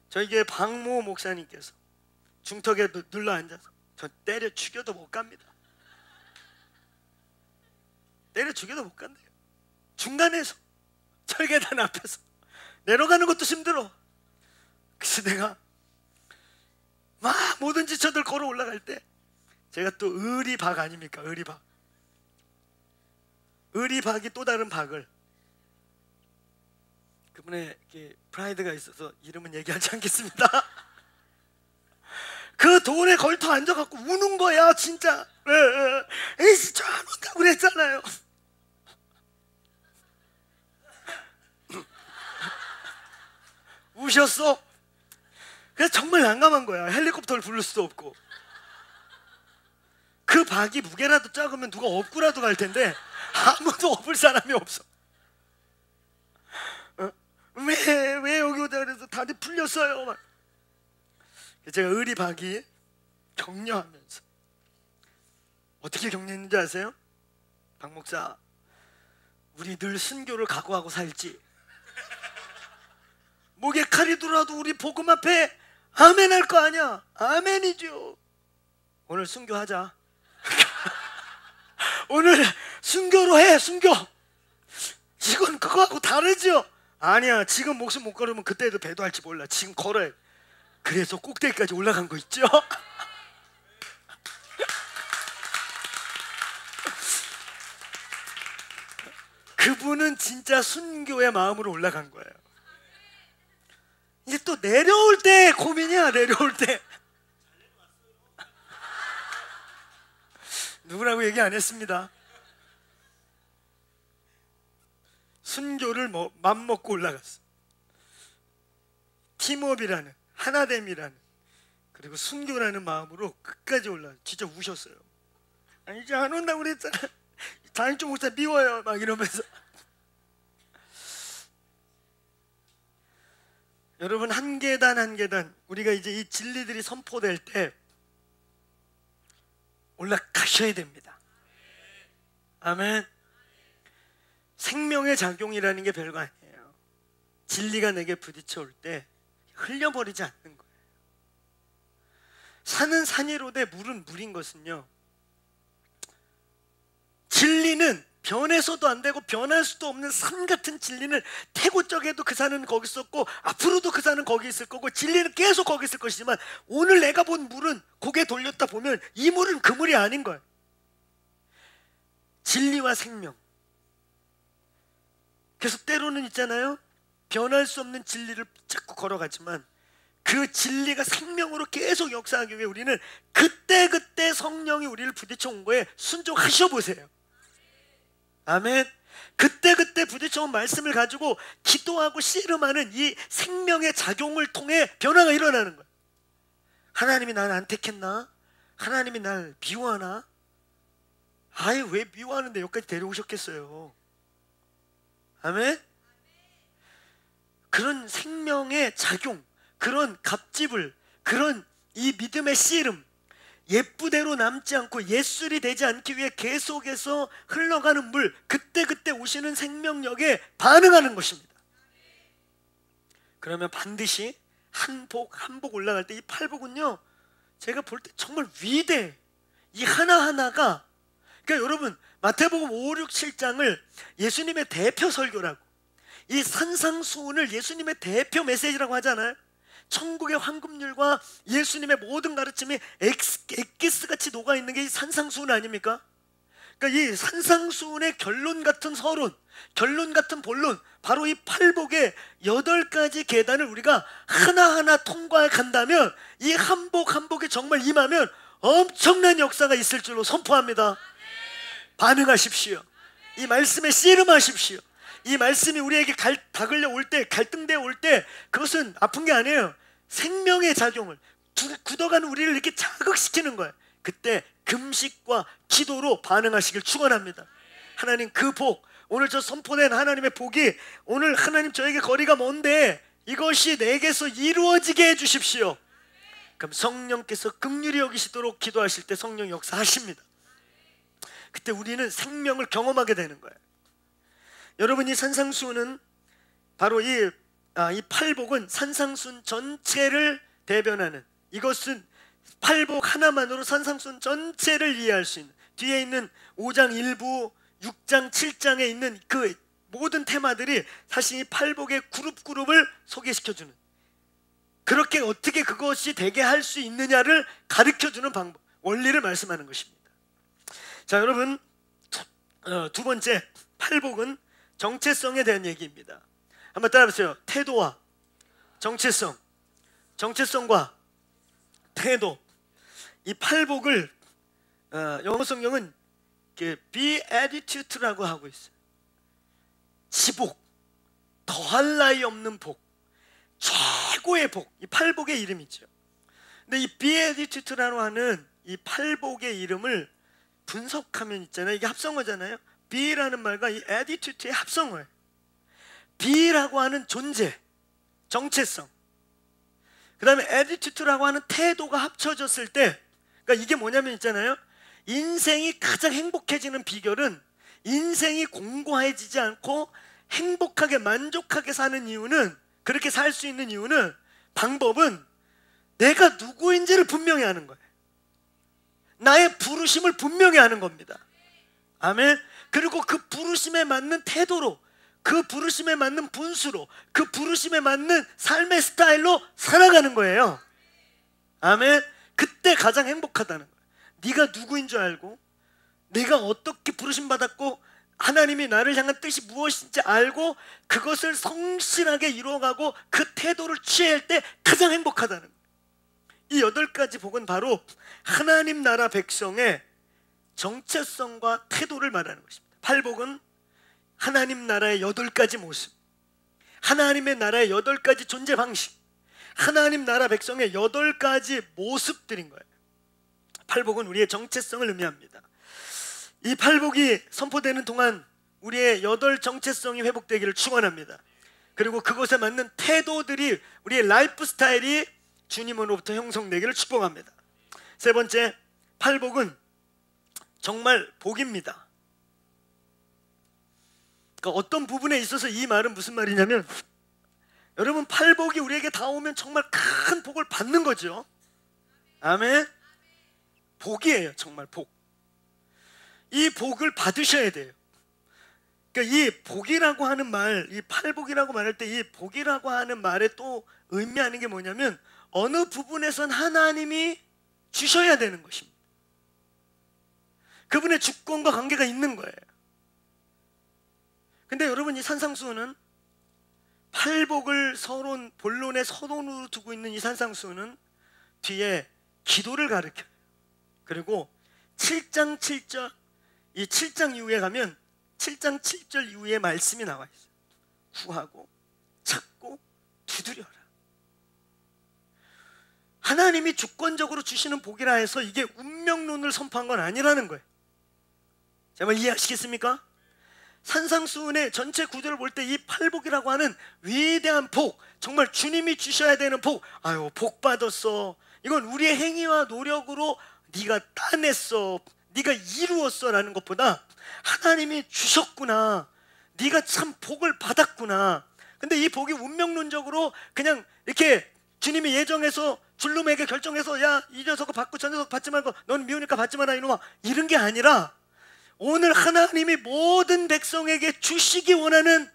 저에게 박모 목사님께서 중턱에 눌러 앉아서 저 때려 죽여도 못 갑니다. 때려 죽여도 못 간대요. 중간에서 철계단 앞에서 내려가는 것도 힘들어. 그래서 내가 막 뭐든지 저들 걸어 올라갈 때 제가 또 의리박 아닙니까? 의리박이 또 다른 박을, 그분의 프라이드가 있어서 이름은 얘기하지 않겠습니다. 그 돌에 걸터 앉아갖고 우는 거야 진짜. 에이씨 저 안 온다고 그랬잖아요. 우셨어? 그래서 정말 난감한 거야. 헬리콥터를 부를 수도 없고. 그 박이 무게라도 작으면 누가 업고라도 갈 텐데 아무도 업을 사람이 없어. 왜 여기 오다 그래서 다리 풀렸어요 막. 제가 의리박이 격려하면서 어떻게 격려했는지 아세요? 박 목사, 우리 늘 순교를 각오하고 살지. 목에 칼이 들어와도 우리 복음 앞에 아멘 할 거 아니야. 아멘이죠. 오늘 순교하자. 오늘 순교로 해. 순교. 이건 그거하고 다르죠. 아니야, 지금 목숨 못 걸으면 그때도 배도 할지 몰라. 지금 걸어야. 그래서 꼭대기까지 올라간 거 있죠. 그분은 진짜 순교의 마음으로 올라간 거예요. 이제 또 내려올 때 고민이야. 내려올 때 누구라고 얘기 안 했습니다. 순교를 맘먹고 올라갔어. 팀업이라는, 하나됨이라는, 그리고 순교라는 마음으로 끝까지 올라갔어. 진짜 우셨어요. 아니 이제 안 온다고 그랬잖아. 장인종 목사 미워요 막 이러면서. 여러분, 한 계단 한 계단 우리가 이제 이 진리들이 선포될 때 올라가셔야 됩니다. 아멘. 생명의 작용이라는 게 별거 아니에요. 진리가 내게 부딪혀올 때 흘려버리지 않는 거예요. 산은 산이로되 물은 물인 것은요, 진리는 변해서도 안 되고 변할 수도 없는 산 같은 진리는 태고적에도 그 산은 거기 있었고 앞으로도 그 산은 거기 있을 거고 진리는 계속 거기 있을 것이지만 오늘 내가 본 물은 고개 돌렸다 보면 이 물은 그 물이 아닌 거예요. 진리와 생명. 그래서 때로는 있잖아요, 변할 수 없는 진리를 자꾸 걸어가지만 그 진리가 생명으로 계속 역사하기 위해 우리는 그때그때 성령이 우리를 부딪혀 온 거에 순종하셔 보세요. 아멘. 그때그때 부딪혀온 말씀을 가지고 기도하고 씨름하는 이 생명의 작용을 통해 변화가 일어나는 거예요. 하나님이 나를 안 택했나? 하나님이 날 미워하나? 아예 왜 미워하는데 여기까지 데려오셨겠어요. 아멘. 그런 생명의 작용, 그런 갑집을, 그런 이 믿음의 씨름, 예쁘대로 남지 않고 예술이 되지 않기 위해 계속해서 흘러가는 물, 그때그때 오시는 생명력에 반응하는 것입니다. 그러면 반드시 한 복 올라갈 때 이 팔복은요, 제가 볼 때 정말 위대해. 이 하나하나가, 그러니까 여러분, 마태복음 5, 6, 7장을 예수님의 대표 설교라고, 이 산상수훈을 예수님의 대표 메시지라고 하잖아요. 천국의 황금률과 예수님의 모든 가르침이 엑기스같이 녹아있는 게 이 산상수훈 아닙니까? 그러니까 이 산상수훈의 결론 같은 서론, 결론 같은 본론, 바로 이 팔복의 8가지 계단을 우리가 하나하나 통과해 간다면 이 한복 한복이 정말 임하면 엄청난 역사가 있을 줄로 선포합니다. 반응하십시오. 이 말씀에 씨름하십시오. 이 말씀이 우리에게 다글려 올 때, 갈등되어 올 때 그것은 아픈 게 아니에요. 생명의 작용을, 굳어가는 우리를 이렇게 자극시키는 거예요. 그때 금식과 기도로 반응하시길 축원합니다. 하나님 그 복, 오늘 저 선포된 하나님의 복이 오늘 하나님 저에게 거리가 먼데 이것이 내게서 이루어지게 해주십시오. 그럼 성령께서 긍휼히 여기시도록 기도하실 때 성령 역사하십니다. 그때 우리는 생명을 경험하게 되는 거예요. 여러분, 이 산상수훈은 바로 이 팔복은 산상수훈 전체를 대변하는, 이것은 팔복 하나만으로 산상수훈 전체를 이해할 수 있는, 뒤에 있는 5장 일부 6장 7장에 있는 그 모든 테마들이 사실 이 팔복의 그룹을 소개시켜주는, 그렇게 어떻게 그것이 되게 할 수 있느냐를 가르쳐주는 방법, 원리를 말씀하는 것입니다. 자, 여러분, 두 번째, 팔복은 정체성에 대한 얘기입니다. 한번 따라해보세요. 태도와 정체성, 정체성과 태도. 이 팔복을 영어 성경은 be attitude라고 하고 있어요. 지복, 더할 나위 없는 복, 최고의 복, 이 팔복의 이름이죠. 근데 이 be attitude라고 하는 이 팔복의 이름을 분석하면 있잖아요. 이게 합성어잖아요. be라는 말과 이 attitude의 합성어예요. be라고 하는 존재, 정체성, 그 다음에 attitude라고 하는 태도가 합쳐졌을 때, 그러니까 이게 뭐냐면 있잖아요. 인생이 가장 행복해지는 비결은, 인생이 공고해지지 않고 행복하게 만족하게 사는 이유는, 그렇게 살 수 있는 이유는, 방법은 내가 누구인지를 분명히 아는 거예요. 나의 부르심을 분명히 아는 겁니다. 아멘. 그리고 그 부르심에 맞는 태도로, 그 부르심에 맞는 분수로, 그 부르심에 맞는 삶의 스타일로 살아가는 거예요. 아멘. 그때 가장 행복하다는 거예요. 네가 누구인 줄 알고, 내가 어떻게 부르심 받았고, 하나님이 나를 향한 뜻이 무엇인지 알고 그것을 성실하게 이루어가고 그 태도를 취할 때 가장 행복하다는 거예요. 이 8가지 복은 바로 하나님 나라 백성의 정체성과 태도를 말하는 것입니다. 팔복은 하나님 나라의 8가지 모습, 하나님의 나라의 8가지 존재 방식, 하나님 나라 백성의 8가지 모습들인 거예요. 팔복은 우리의 정체성을 의미합니다. 이 팔복이 선포되는 동안 우리의 8 정체성이 회복되기를 축원합니다. 그리고 그것에 맞는 태도들이, 우리의 라이프 스타일이 주님으로부터 형성되기를 축복합니다. 세 번째, 팔복은 정말 복입니다. 그러니까 어떤 부분에 있어서 이 말은 무슨 말이냐면, 여러분, 팔복이 우리에게 다 오면 정말 큰 복을 받는 거죠. 아멘. 복이에요. 정말 복. 이 복을 받으셔야 돼요. 그러니까 이 복이라고 하는 말, 이 팔복이라고 말할 때 이 복이라고 하는 말에 또 의미하는 게 뭐냐면, 어느 부분에선 하나님이 주셔야 되는 것입니다. 그분의 주권과 관계가 있는 거예요. 근데 여러분, 이 산상수훈은 팔복을 본론의 서론으로 두고 있는 이 산상수훈은 뒤에 기도를 가르쳐요. 그리고 7장 7절, 이 7장 이후에 가면 7장 7절 이후에 말씀이 나와 있어요. 구하고 찾고 두드려라. 하나님이 주권적으로 주시는 복이라 해서 이게 운명론을 선포한 건 아니라는 거예요. 정말 이해하시겠습니까? 산상수훈의 전체 구조를 볼 때 이 팔복이라고 하는 위대한 복, 정말 주님이 주셔야 되는 복, 아유 복 받았어, 이건 우리의 행위와 노력으로 네가 따냈어, 네가 이루었어 라는 것보다 하나님이 주셨구나, 네가 참 복을 받았구나. 근데 이 복이 운명론적으로 그냥 이렇게 주님이 예정해서 줄놈에게 결정해서, 야 이 녀석을 받고 저 녀석 받지 말고 넌 미우니까 받지 마라 이놈아, 이런 게 아니라 오늘 하나님이 모든 백성에게 주시기 원하는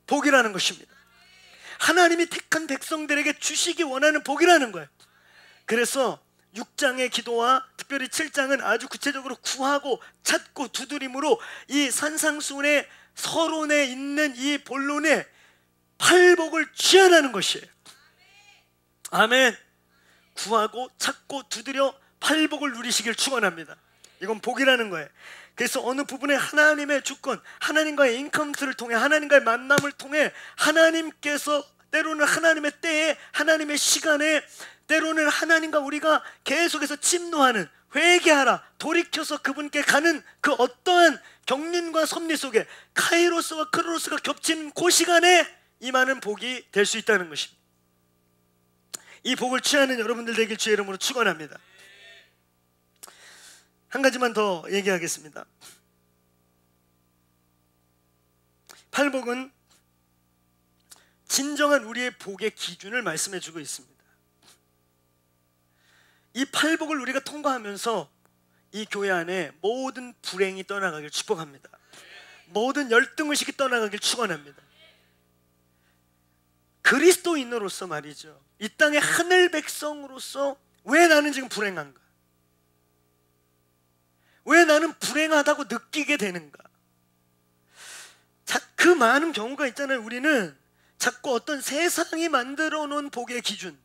복이라는 것입니다. 하나님이 택한 백성들에게 주시기 원하는 복이라는 거예요. 그래서 6장의 기도와 특별히 7장은 아주 구체적으로 구하고 찾고 두드림으로 이 산상수훈의 서론에 있는 이 본론에 팔복을 취하라는 것이에요. 아멘. 구하고 찾고 두드려 팔복을 누리시길 축원합니다. 이건 복이라는 거예요. 그래서 어느 부분에 하나님의 주권, 하나님과의 인카운트를 통해, 하나님과의 만남을 통해 하나님께서 때로는 하나님의 때에, 하나님의 시간에, 때로는 하나님과 우리가 계속해서 침노하는, 회개하라, 돌이켜서 그분께 가는 그 어떠한 경륜과 섭리 속에 카이로스와 크로노스가 겹친 그 시간에 임하는 복이 될 수 있다는 것입니다. 이 복을 취하는 여러분들 되길 주의 이름으로 축원합니다. 한 가지만 더 얘기하겠습니다. 팔복은 진정한 우리의 복의 기준을 말씀해 주고 있습니다. 이 팔복을 우리가 통과하면서 이 교회 안에 모든 불행이 떠나가길 축복합니다. 모든 열등의식이 떠나가길 축원합니다. 그리스도인으로서 말이죠, 이 땅의 하늘 백성으로서 왜 나는 지금 불행한가? 왜 나는 불행하다고 느끼게 되는가? 그 많은 경우가 있잖아요. 우리는 자꾸 어떤 세상이 만들어 놓은 복의 기준,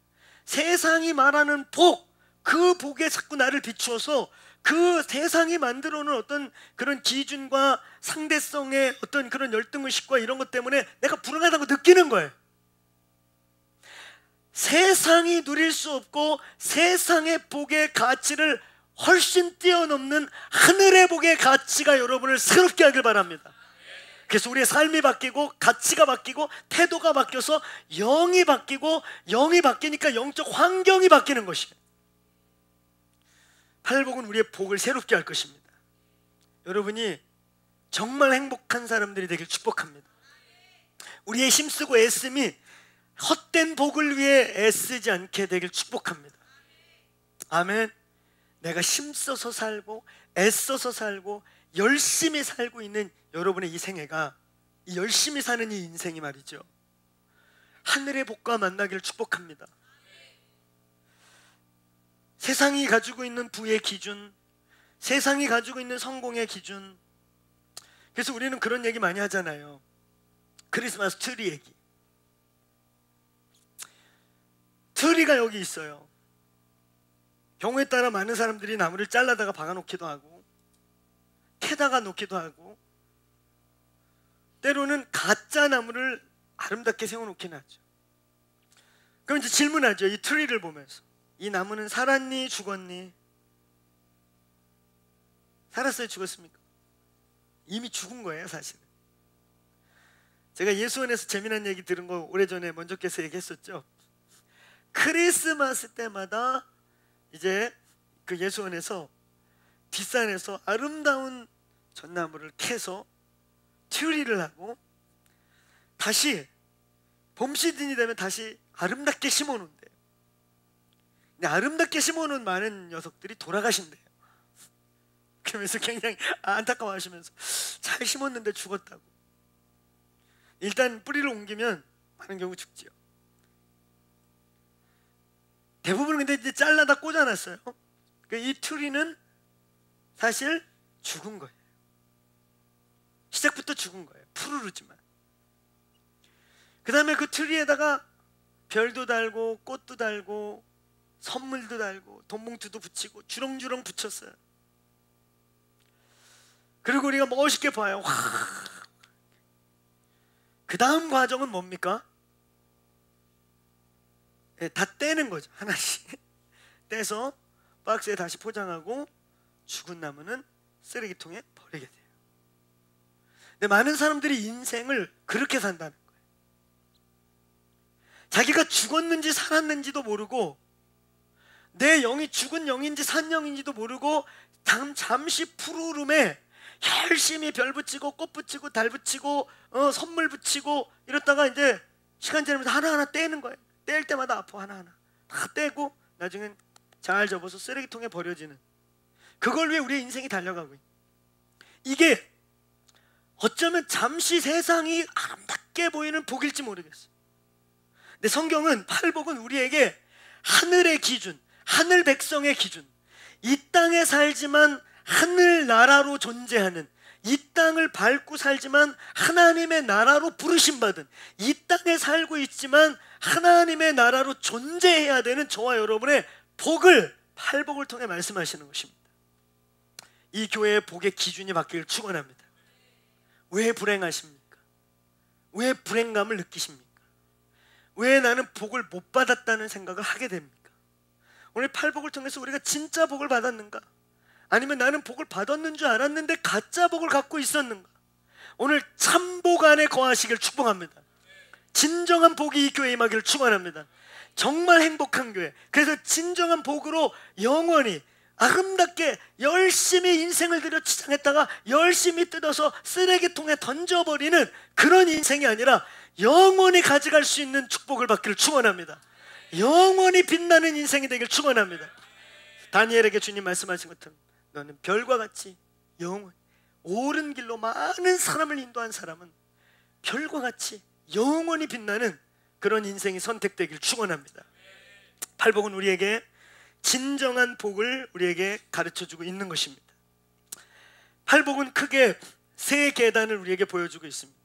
세상이 말하는 복, 그 복에 자꾸 나를 비추어서 그 세상이 만들어 놓은 어떤 그런 기준과 상대성의 어떤 그런 열등의식과 이런 것 때문에 내가 불행하다고 느끼는 거예요. 세상이 누릴 수 없고 세상의 복의 가치를 훨씬 뛰어넘는 하늘의 복의 가치가 여러분을 새롭게 하길 바랍니다. 그래서 우리의 삶이 바뀌고 가치가 바뀌고 태도가 바뀌어서 영이 바뀌고, 영이 바뀌니까 영적 환경이 바뀌는 것이에요. 팔복은 우리의 복을 새롭게 할 것입니다. 여러분이 정말 행복한 사람들이 되길 축복합니다. 우리의 힘쓰고 애씀이 헛된 복을 위해 애쓰지 않게 되길 축복합니다. 아멘. 내가 힘써서 살고 애써서 살고 열심히 살고 있는 여러분의 이 생애가, 이 열심히 사는 이 인생이 말이죠, 하늘의 복과 만나기를 축복합니다. 세상이 가지고 있는 부의 기준, 세상이 가지고 있는 성공의 기준, 그래서 우리는 그런 얘기 많이 하잖아요. 크리스마스 트리 얘기. 트리가 여기 있어요. 경우에 따라 많은 사람들이 나무를 잘라다가 박아놓기도 하고 캐다가 놓기도 하고, 때로는 가짜 나무를 아름답게 세워놓긴 하죠. 그럼 이제 질문하죠. 이 트리를 보면서 이 나무는 살았니 죽었니? 살았어요 죽었습니까? 이미 죽은 거예요 사실은. 제가 예수원에서 재미난 얘기 들은 거 오래전에 먼저께서 얘기했었죠. 크리스마스 때마다 이제 그 예수원에서 뒷산에서 아름다운 전나무를 캐서 튜리를 하고 다시 봄 시즌이 되면 다시 아름답게 심어놓는데요. 근데 아름답게 심어놓은 많은 녀석들이 돌아가신대요. 그러면서 굉장히 안타까워하시면서 잘 심었는데 죽었다고. 일단 뿌리를 옮기면 많은 경우 죽지요. 대부분 근데 이제 잘라다 꽂아놨어요. 이 튜리는 사실 죽은 거예요. 시작부터 죽은 거예요. 푸르르지만. 그 다음에 그 트리에다가 별도 달고 꽃도 달고 선물도 달고 돈봉투도 붙이고 주렁주렁 붙였어요. 그리고 우리가 멋있게 봐요. 와. 그 다음 과정은 뭡니까? 네, 다 떼는 거죠. 하나씩 떼서 박스에 다시 포장하고 죽은 나무는 쓰레기통에 버리게 돼요. 근데 많은 사람들이 인생을 그렇게 산다는 거예요. 자기가 죽었는지 살았는지도 모르고, 내 영이 죽은 영인지 산 영인지도 모르고 잠시 푸르름에 열심히 별 붙이고 꽃 붙이고 달 붙이고 선물 붙이고 이러다가 이제 시간 지나면서 하나하나 떼는 거예요. 뗄 때마다 아파. 하나하나 다 떼고 나중엔 잘 접어서 쓰레기통에 버려지는, 그걸 위해 우리의 인생이 달려가고 있는, 이게 어쩌면 잠시 세상이 아름답게 보이는 복일지 모르겠어요. 근데 성경은 팔복은 우리에게 하늘의 기준, 하늘 백성의 기준, 이 땅에 살지만 하늘나라로 존재하는, 이 땅을 밟고 살지만 하나님의 나라로 부르심받은, 이 땅에 살고 있지만 하나님의 나라로 존재해야 되는 저와 여러분의 복을 팔복을 통해 말씀하시는 것입니다. 이 교회의 복의 기준이 바뀌길 축원합니다. 왜 불행하십니까? 왜 불행감을 느끼십니까? 왜 나는 복을 못 받았다는 생각을 하게 됩니까? 오늘 팔복을 통해서 우리가 진짜 복을 받았는가? 아니면 나는 복을 받았는 줄 알았는데 가짜 복을 갖고 있었는가? 오늘 참복 안에 거하시길 축복합니다. 진정한 복이 이 교회에 임하기를 축원합니다. 정말 행복한 교회. 그래서 진정한 복으로 영원히 아름답게 열심히 인생을 들여 치장했다가 열심히 뜯어서 쓰레기통에 던져버리는 그런 인생이 아니라 영원히 가져갈 수 있는 축복을 받기를 축원합니다. 영원히 빛나는 인생이 되길 축원합니다. 다니엘에게 주님 말씀하신 것처럼 너는 별과 같이 영원히 옳은 길로 많은 사람을 인도한 사람은 별과 같이 영원히 빛나는 그런 인생이 선택되길 축원합니다. 팔복은 우리에게 진정한 복을 우리에게 가르쳐주고 있는 것입니다. 팔복은 크게 세 계단을 우리에게 보여주고 있습니다.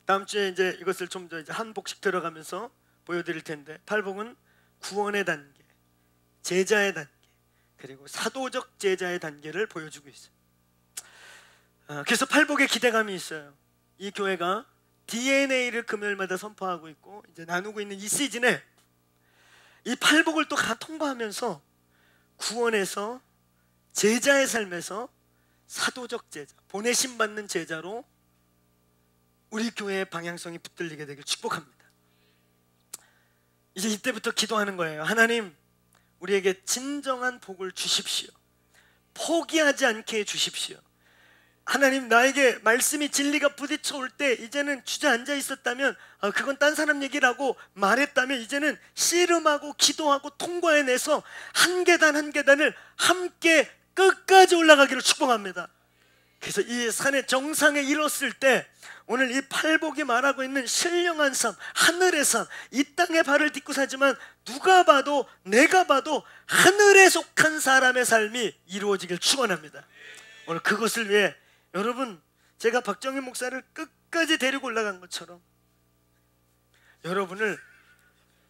다음 주에 이제 이것을 좀 더 한 복씩 들어가면서 보여드릴 텐데, 팔복은 구원의 단계, 제자의 단계, 그리고 사도적 제자의 단계를 보여주고 있어요. 그래서 팔복에 기대감이 있어요. 이 교회가 DNA를 금요일마다 선포하고 있고 이제 나누고 있는 이 시즌에 이 팔복을 또 다 통과하면서 구원에서 제자의 삶에서 사도적 제자, 보내심 받는 제자로 우리 교회의 방향성이 붙들리게 되길 축복합니다. 이제 이때부터 기도하는 거예요. 하나님, 우리에게 진정한 복을 주십시오. 포기하지 않게 해주십시오. 하나님, 나에게 말씀이 진리가 부딪혀 올 때 이제는 주저앉아 있었다면 그건 딴 사람 얘기라고 말했다면 이제는 씨름하고 기도하고 통과해내서 한 계단 한 계단을 함께 끝까지 올라가기를 축복합니다. 그래서 이 산의 정상에 이뤘을 때 오늘 이 팔복이 말하고 있는 신령한 삶, 하늘의 삶, 이 땅에 발을 딛고 사지만 누가 봐도 내가 봐도 하늘에 속한 사람의 삶이 이루어지길 축원합니다. 오늘 그것을 위해 여러분, 제가 박정희 목사를 끝까지 데리고 올라간 것처럼 여러분을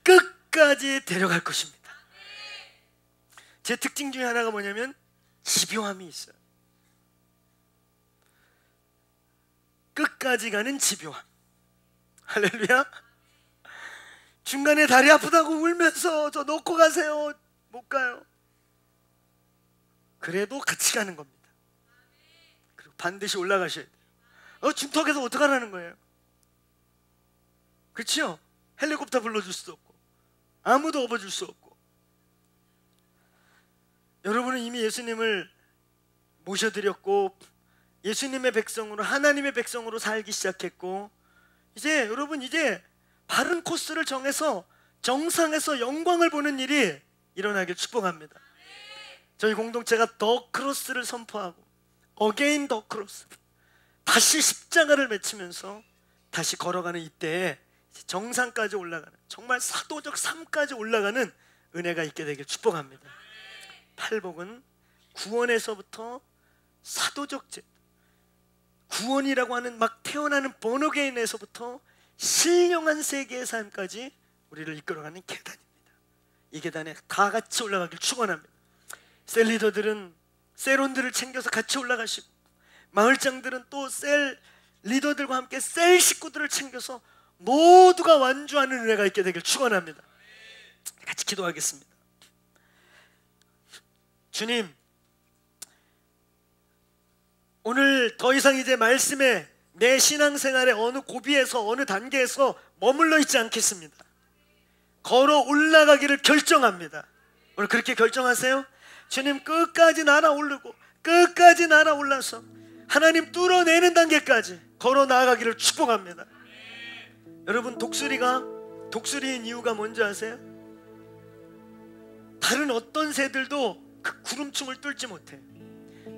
끝까지 데려갈 것입니다. 제 특징 중에 하나가 뭐냐면 집요함이 있어요. 끝까지 가는 집요함. 할렐루야. 중간에 다리 아프다고 울면서 저 놓고 가세요, 못 가요. 그래도 같이 가는 겁니다. 그리고 반드시 올라가셔야 돼요. 중턱에서 어떡하라는 거예요? 그렇죠? 헬리콥터 불러줄 수도 없고 아무도 업어줄 수 없고. 여러분은 이미 예수님을 모셔드렸고 예수님의 백성으로, 하나님의 백성으로 살기 시작했고 이제 여러분, 이제 바른 코스를 정해서 정상에서 영광을 보는 일이 일어나길 축복합니다. 저희 공동체가 더 크로스를 선포하고 어게인 더 크로스, 다시 십자가를 맺히면서 다시 걸어가는 이때에 정상까지 올라가는, 정말 사도적 삶까지 올라가는 은혜가 있게 되길 축복합니다. 팔복은 구원에서부터 사도적 제, 구원이라고 하는 막 태어나는 번호게인에서부터 신령한 세계의 삶까지 우리를 이끌어가는 계단입니다. 이 계단에 다 같이 올라가길 축원합니다. 셀 리더들은 셀원들을 챙겨서 같이 올라가시고 마을장들은 또 셀 리더들과 함께 셀 식구들을 챙겨서 모두가 완주하는 은혜가 있게 되길 축원합니다. 같이 기도하겠습니다. 주님, 오늘 더 이상 이제 말씀에 내 신앙생활의 어느 고비에서 어느 단계에서 머물러 있지 않겠습니다. 걸어 올라가기를 결정합니다. 오늘 그렇게 결정하세요. 주님, 끝까지 날아오르고 끝까지 날아올라서 하나님 뚫어내는 단계까지 걸어 나아가기를 축복합니다. 여러분, 독수리인 이유가 뭔지 아세요? 다른 어떤 새들도 그 구름충을 뚫지 못해.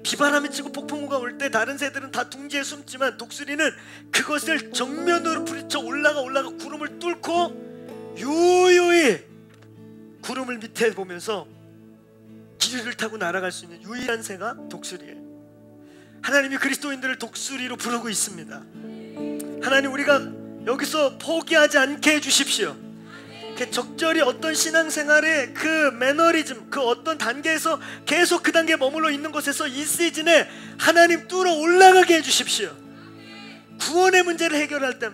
비바람이 치고 폭풍우가 올 때 다른 새들은 다 둥지에 숨지만 독수리는 그것을 정면으로 부딪혀 올라가 구름을 뚫고 유유히 구름을 밑에 보면서 기류를 타고 날아갈 수 있는 유일한 새가 독수리예요. 하나님이 그리스도인들을 독수리로 부르고 있습니다. 하나님, 우리가 여기서 포기하지 않게 해주십시오. 적절히 어떤 신앙생활의 그 매너리즘, 그 어떤 단계에서 계속 그 단계에 머물러 있는 곳에서 이 시즌에 하나님 뚫어 올라가게 해주십시오. 구원의 문제를 해결할 때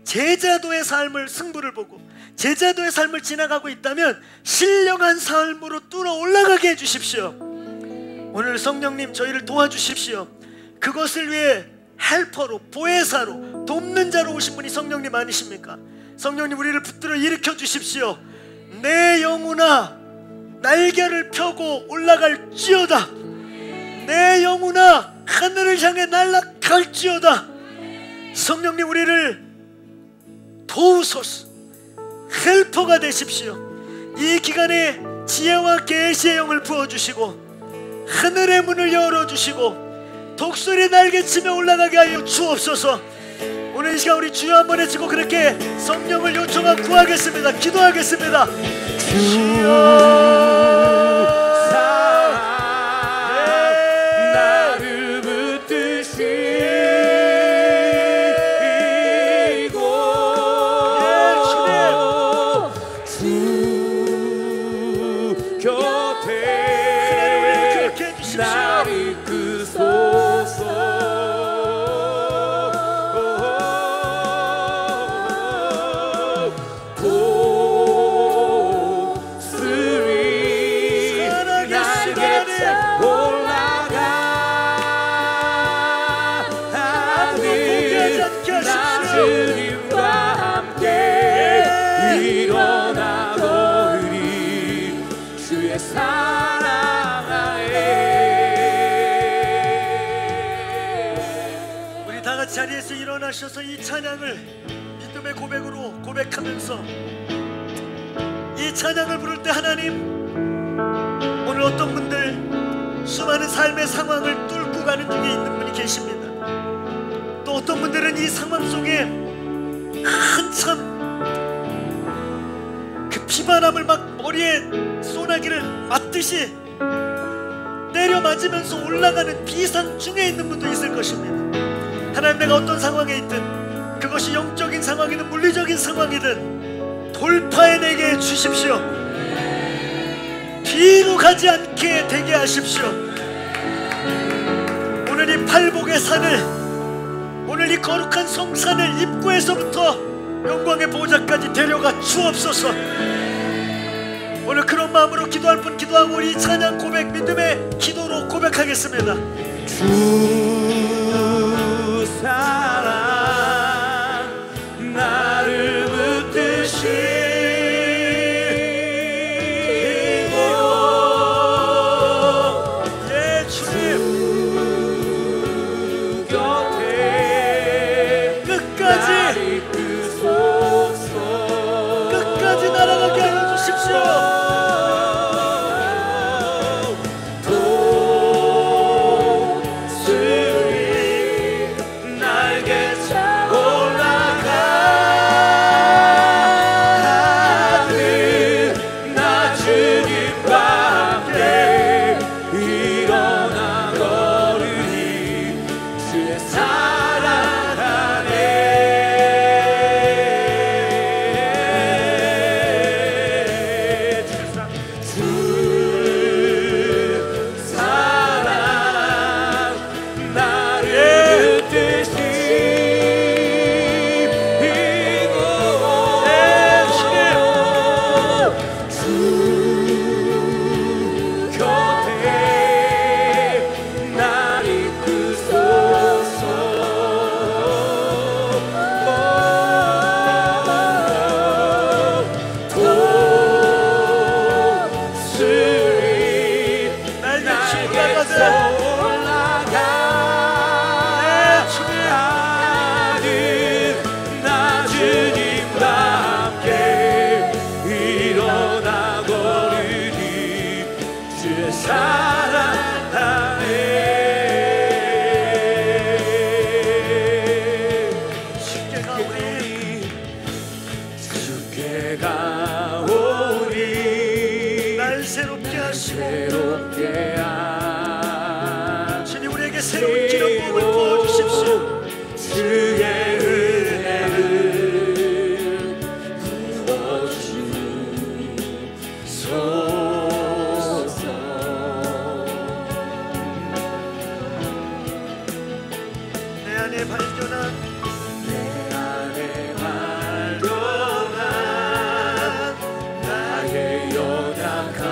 제자도의 삶을 승부를 보고 제자도의 삶을 지나가고 있다면 신령한 삶으로 뚫어 올라가게 해주십시오. 오늘 성령님 저희를 도와주십시오. 그것을 위해 헬퍼로, 보혜사로, 돕는 자로 오신 분이 성령님 아니십니까? 성령님 우리를 붙들어 일으켜 주십시오. 내 영혼아 날개를 펴고 올라갈지어다. 내 영혼아 하늘을 향해 날아갈지어다. 성령님 우리를 도우소서. 헬퍼가 되십시오. 이 기간에 지혜와 계시의 영을 부어주시고 하늘의 문을 열어주시고 독수리 날개치며 올라가게 하여 주옵소서. 오늘 이 시간 우리 주여 한번 외치고 그렇게 성령을 요청하고 구하겠습니다. 기도하겠습니다. 주여 나를 붙드시고 주 곁에 나를 이끄소서. 자리에서 일어나셔서 이 찬양을 믿음의 고백으로 고백하면서 이 찬양을 부를 때 하나님, 오늘 어떤 분들 수많은 삶의 상황을 뚫고 가는 중에 있는 분이 계십니다. 또 어떤 분들은 이 상황 속에 한참 그 비바람을 막 머리에 소나기를 맞듯이 때려 맞으면서 올라가는 비상 중에 있는 분도 있을 것입니다. 하나님, 내가 어떤 상황에 있든 그것이 영적인 상황이든 물리적인 상황이든 돌파해내게 주십시오. 뒤로 가지 않게 되게 하십시오. 오늘 이 팔복의 산을, 오늘 이 거룩한 성산을 입구에서부터 영광의 보좌까지 데려가 주옵소서. 오늘 그런 마음으로 기도할 분 기도하고 우리 찬양 고백 믿음의 기도로 고백하겠습니다. 주 사랑 나를 붙드시고 주 곁에 끝까지 이끄소서. 끝까지 날아가게 하여 주십시오. 주님 우리에게 새로운 기름 부음을 부어주십시오. 주의 은혜를 부어주소서. 내 안에 발견한 나의 연약함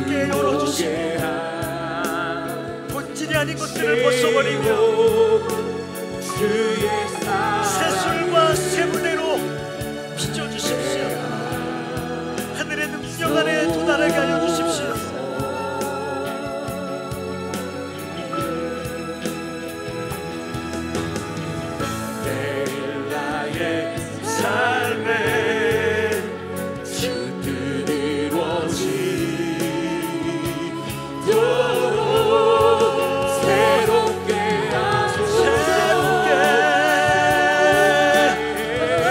새롭게 열어주시고 본질이 아닌 것들을 벗어버리며 새술과 새무대로 빚어주십시오. 하늘의 능력 안에 도달하게 하여 주십시오. 내일 나의 삶에 주 뜻 이루어지도록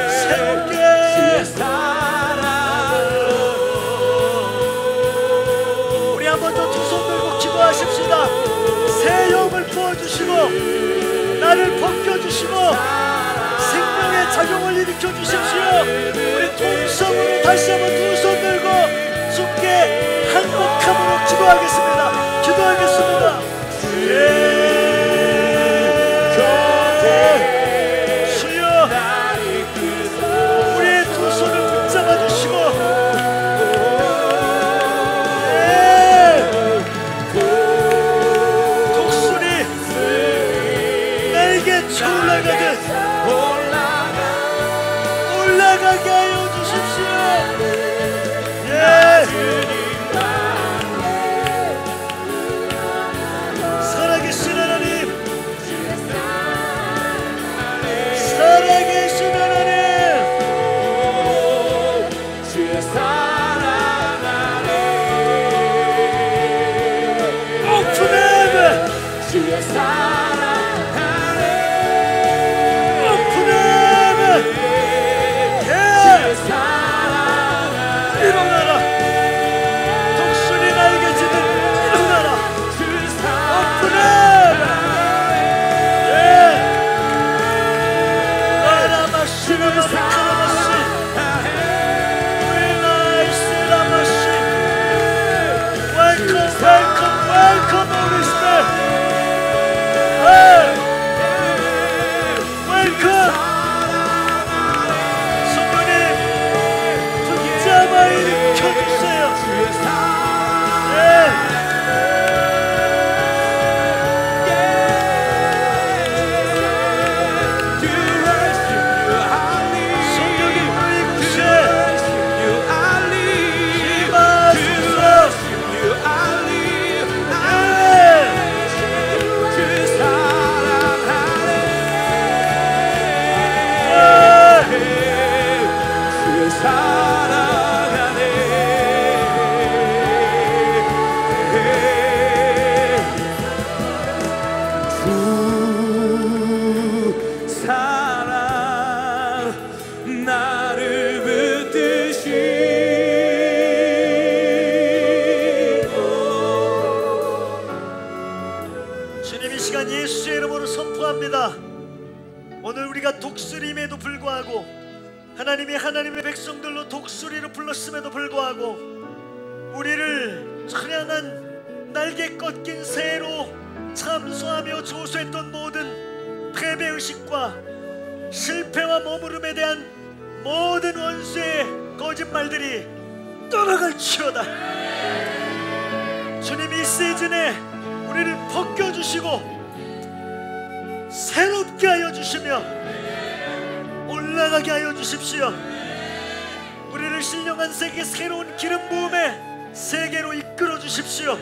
새롭게 주의 사랑으로 우리 한 번 더 두 손 들고 기도하십시다. 새 영을 부어주시고 나를 벗겨주시고 생명의 작용을 일으켜주십시오. 우리 통성으로 다시 한번 두 손 들고 주께 항복함으로 기도하겠습니다. 기도하겠습니다. 주여 우리의 두 손을 붙잡아 주시고 독수리 나에게 올라가듯 올라가게 하여 주십시오. 살아계신 하나님, 살아계신 하나님, 주의 사랑 안에 오픈해 주의 사랑 안에 오픈해 주의 사랑 안에 일어나라. 독수리 날개치듯 일어나라. 주의 사랑 오픈해 라마시는 카라마시 우리나이스라마시 웰컴 웰컴 웰컴 Holy Spirit. 웰컴 성령님 붙잡아 일으켜주세요. 주의 사랑 성령이 우리 곳에 나를 붙드시고 주님 이 시간 예수의 이름으로 선포합니다. 오늘 우리가 독수리임에도 불구하고 하나님이 하나님의 백성들로 독수리로 불렀음에도 불구하고 우리를 찬양한 날개 꺾인 새로 참소하며 조소했던 모든 패배의식과 실패와 머무름에 대한 모든 원수의 거짓말들이 떠나갈지어다. 주님 이 시즌에 우리를 벗겨주시고 새롭게 하여 주시며 올라가게 하여 주십시오. 우리를 신령한 세계 새로운 기름 부음의 세계로 이끌어 주십시오.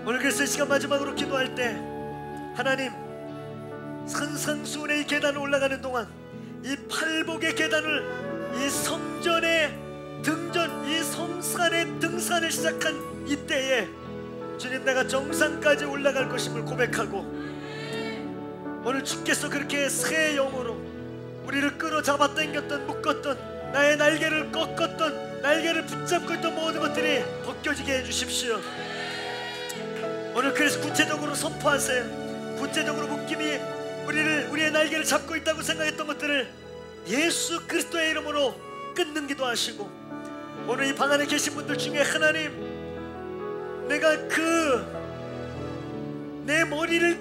오늘 그래서 이 시간 마지막으로 기도할 때 하나님 산상수훈의 이 계단을 올라가는 동안 이 팔복의 계단을 이 성전의 등전 이 성산의 등산을 시작한 이때에 주님 내가 정상까지 올라갈 것임을 고백하고 오늘 주께서 그렇게 새 영으로 우리를 끌어잡아 당겼던 묶었던 나의 날개를 꺾었던 날개를 붙잡고 있던 모든 것들이 벗겨지게 해주십시오. 오늘 그래서 구체적으로 선포하세요. 구체적으로 묶임이 우리의 날개를 잡고 있다고 생각했던 것들을 예수 그리스도의 이름으로 끊는 기도하시고 오늘 이 방 안에 계신 분들 중에 하나님 내가 내 머리를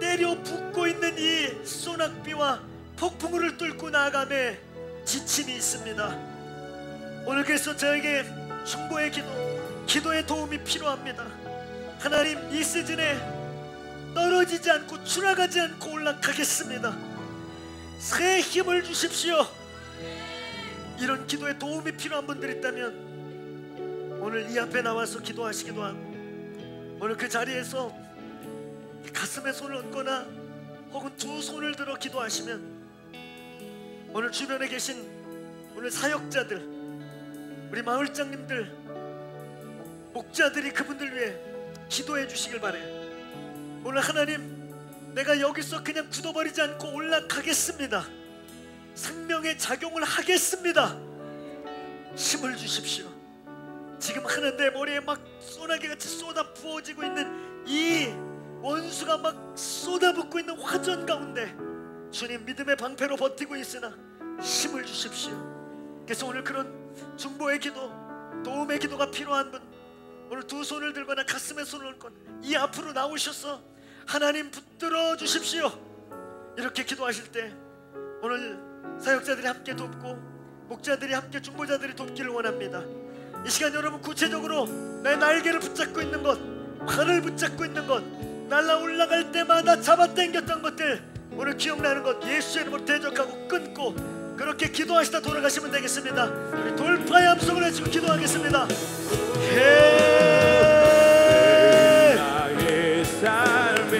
때려 붓고 있는 이 소낙비와 폭풍우를 뚫고 나아감에 지침이 있습니다. 오늘 그래서 저에게 중보의 기도, 기도의 도움이 필요합니다. 하나님, 이 시즌에 떨어지지 않고 추락하지 않고 올라가겠습니다. 새 힘을 주십시오. 이런 기도에 도움이 필요한 분들 있다면 오늘 이 앞에 나와서 기도하시기도 하고, 오늘 그 자리에서 가슴에 손을 얹거나 혹은 두 손을 들어 기도하시면, 오늘 주변에 계신 오늘 사역자들, 우리 마을장님들, 목자들이 그분들 위해 기도해 주시길 바래요. 오늘 하나님, 내가 여기서 그냥 굳어버리지 않고 올라가겠습니다. 생명의 작용을 하겠습니다. 힘을 주십시오. 지금 하나 내 머리에 막 소나기같이 쏟아 부어지고 있는 이 원수가 막 쏟아붓고 있는 화전 가운데 주님 믿음의 방패로 버티고 있으나 힘을 주십시오. 그래서 오늘 그런 중보의 기도, 도움의 기도가 필요한 분, 오늘 두 손을 들거나 가슴에 손을 얹거나 이 앞으로 나오셔서 하나님 붙들어 주십시오. 이렇게 기도하실 때 오늘 사역자들이 함께 돕고 목자들이 함께 중보자들이 돕기를 원합니다. 이 시간 여러분 구체적으로 내 날개를 붙잡고 있는 것, 팔을 붙잡고 있는 것, 날아 올라갈 때마다 잡아당겼던 것들 오늘 기억나는 것 예수의 이름으로 대적하고 끊고 그렇게 기도하시다 돌아가시면 되겠습니다. 우리 돌파의 함성을 외치고 기도하겠습니다. 나의 삶에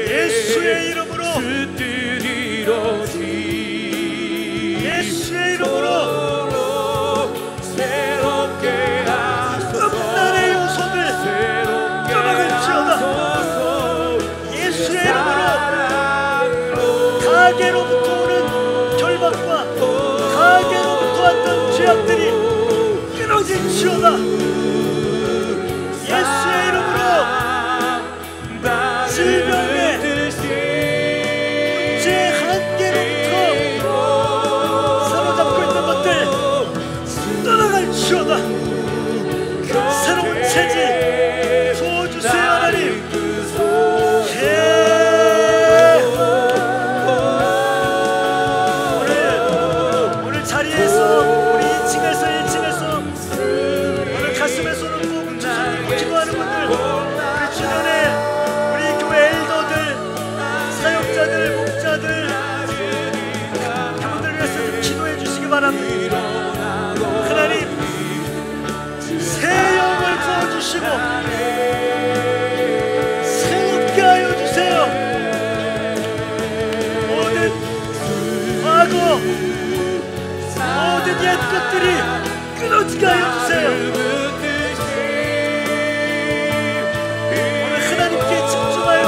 예수의 이름으로, 예수의 이름으로 새롭게 하소서. 끝날의 요소들 끊어갈지어다. 예수의 이름으로 가게로부터 오는 결박과 가게로부터 왔던 죄악들이 끊어질지어다. 예수의 이름으로 질병의 육체의 한계로부터 사로잡고 있는 것들 떠나갈지어다. 새로운 체질 부어주세요 하나님. 오늘 자리에서 우리 2층에서 1층에서 오늘 가슴에 손을 꼭 기도하는 분들, 우리 주변에 우리 교회 엘더들, 사역자들, 목자들, 그분들 위해서 좀 기도해 주시기 바랍니다. 하나님, 새 영을 부어주시고 새롭게 하여 주세요. 모든 과거, 모든 옛 것들이 끊어지게 하여 주세요. 오늘 하나님께 집중하여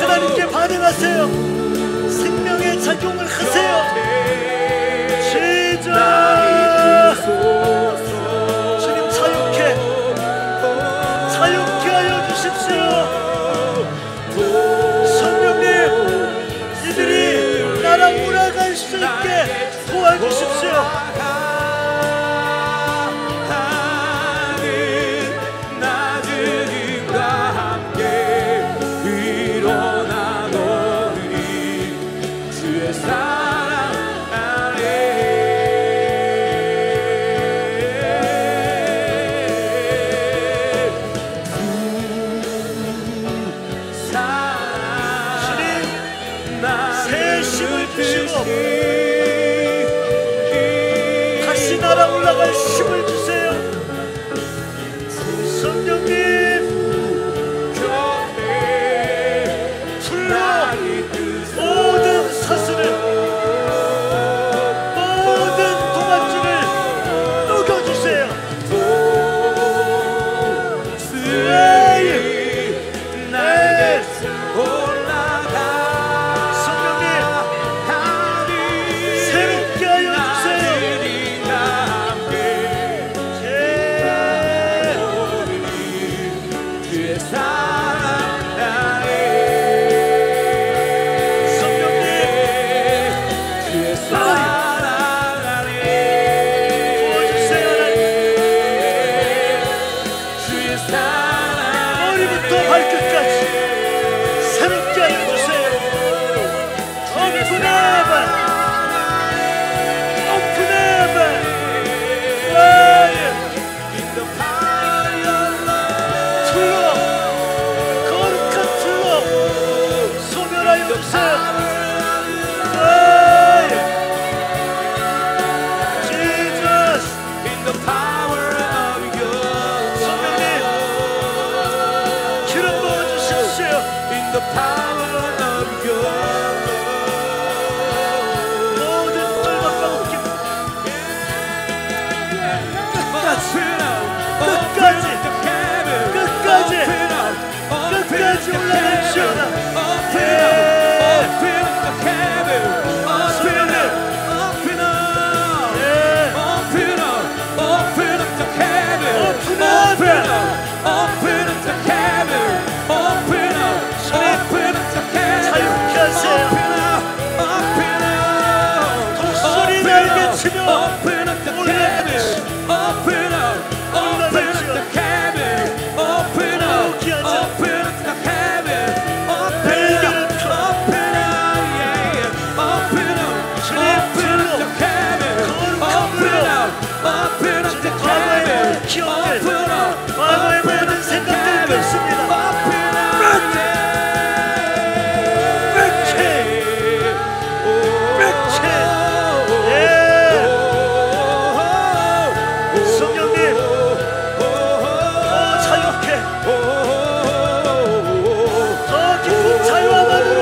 하나님께 반응하세요. 생명의 작용을 하세요. 주님 자유케 하여 주십시오. 성령님, 이들이 나라 올라갈 수 있게 도와주십시오. 나주님과 함께 일어나노니 주의 사랑 안에 새 힘을 주시고 다시 날아 올라갈 힘을 주세요. 성령님, 불러 모든 사슬을, 모든 동아줄을 녹여주세요. 새롭게 하여 주세요. 오픈 헤븐 끝까지 올라가시오라. 과거의 모든 생각들 뺐습니다. 성령님 더 자유케, 더 깊은 자유함으로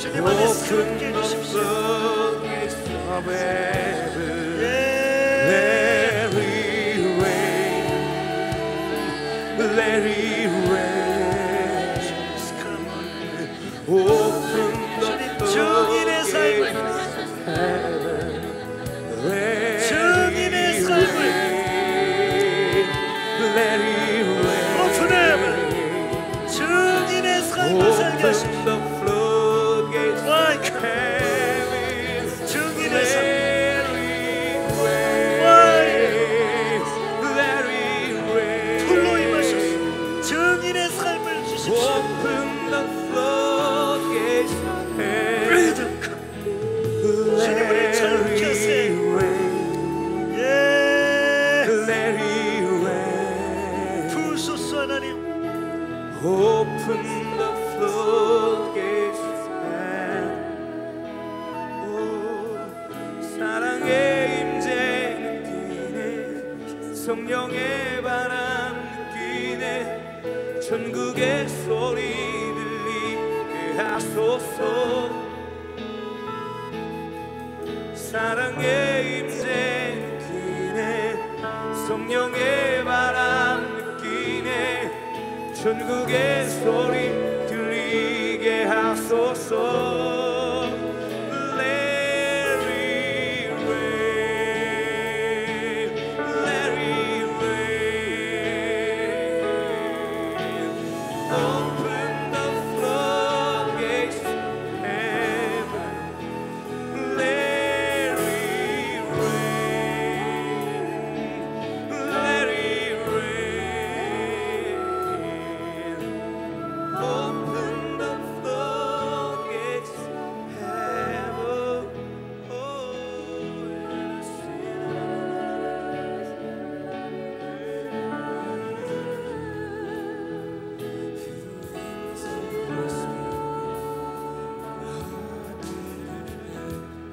주님 안에 새롭게 해주십시오. 증인의 삶을, 증인의 삶을 오픈해, 증인의 삶을 살게 하십시오. 증인의 삶, 풀로 임하셔서 증인의 삶을 주십시오. 주님 우리 성령의 바람 느끼네 천국의 소리 들리게 하소서 사랑의 임재 느끼네 성령의 바람 느끼네 천국의 소리 들리게 하소서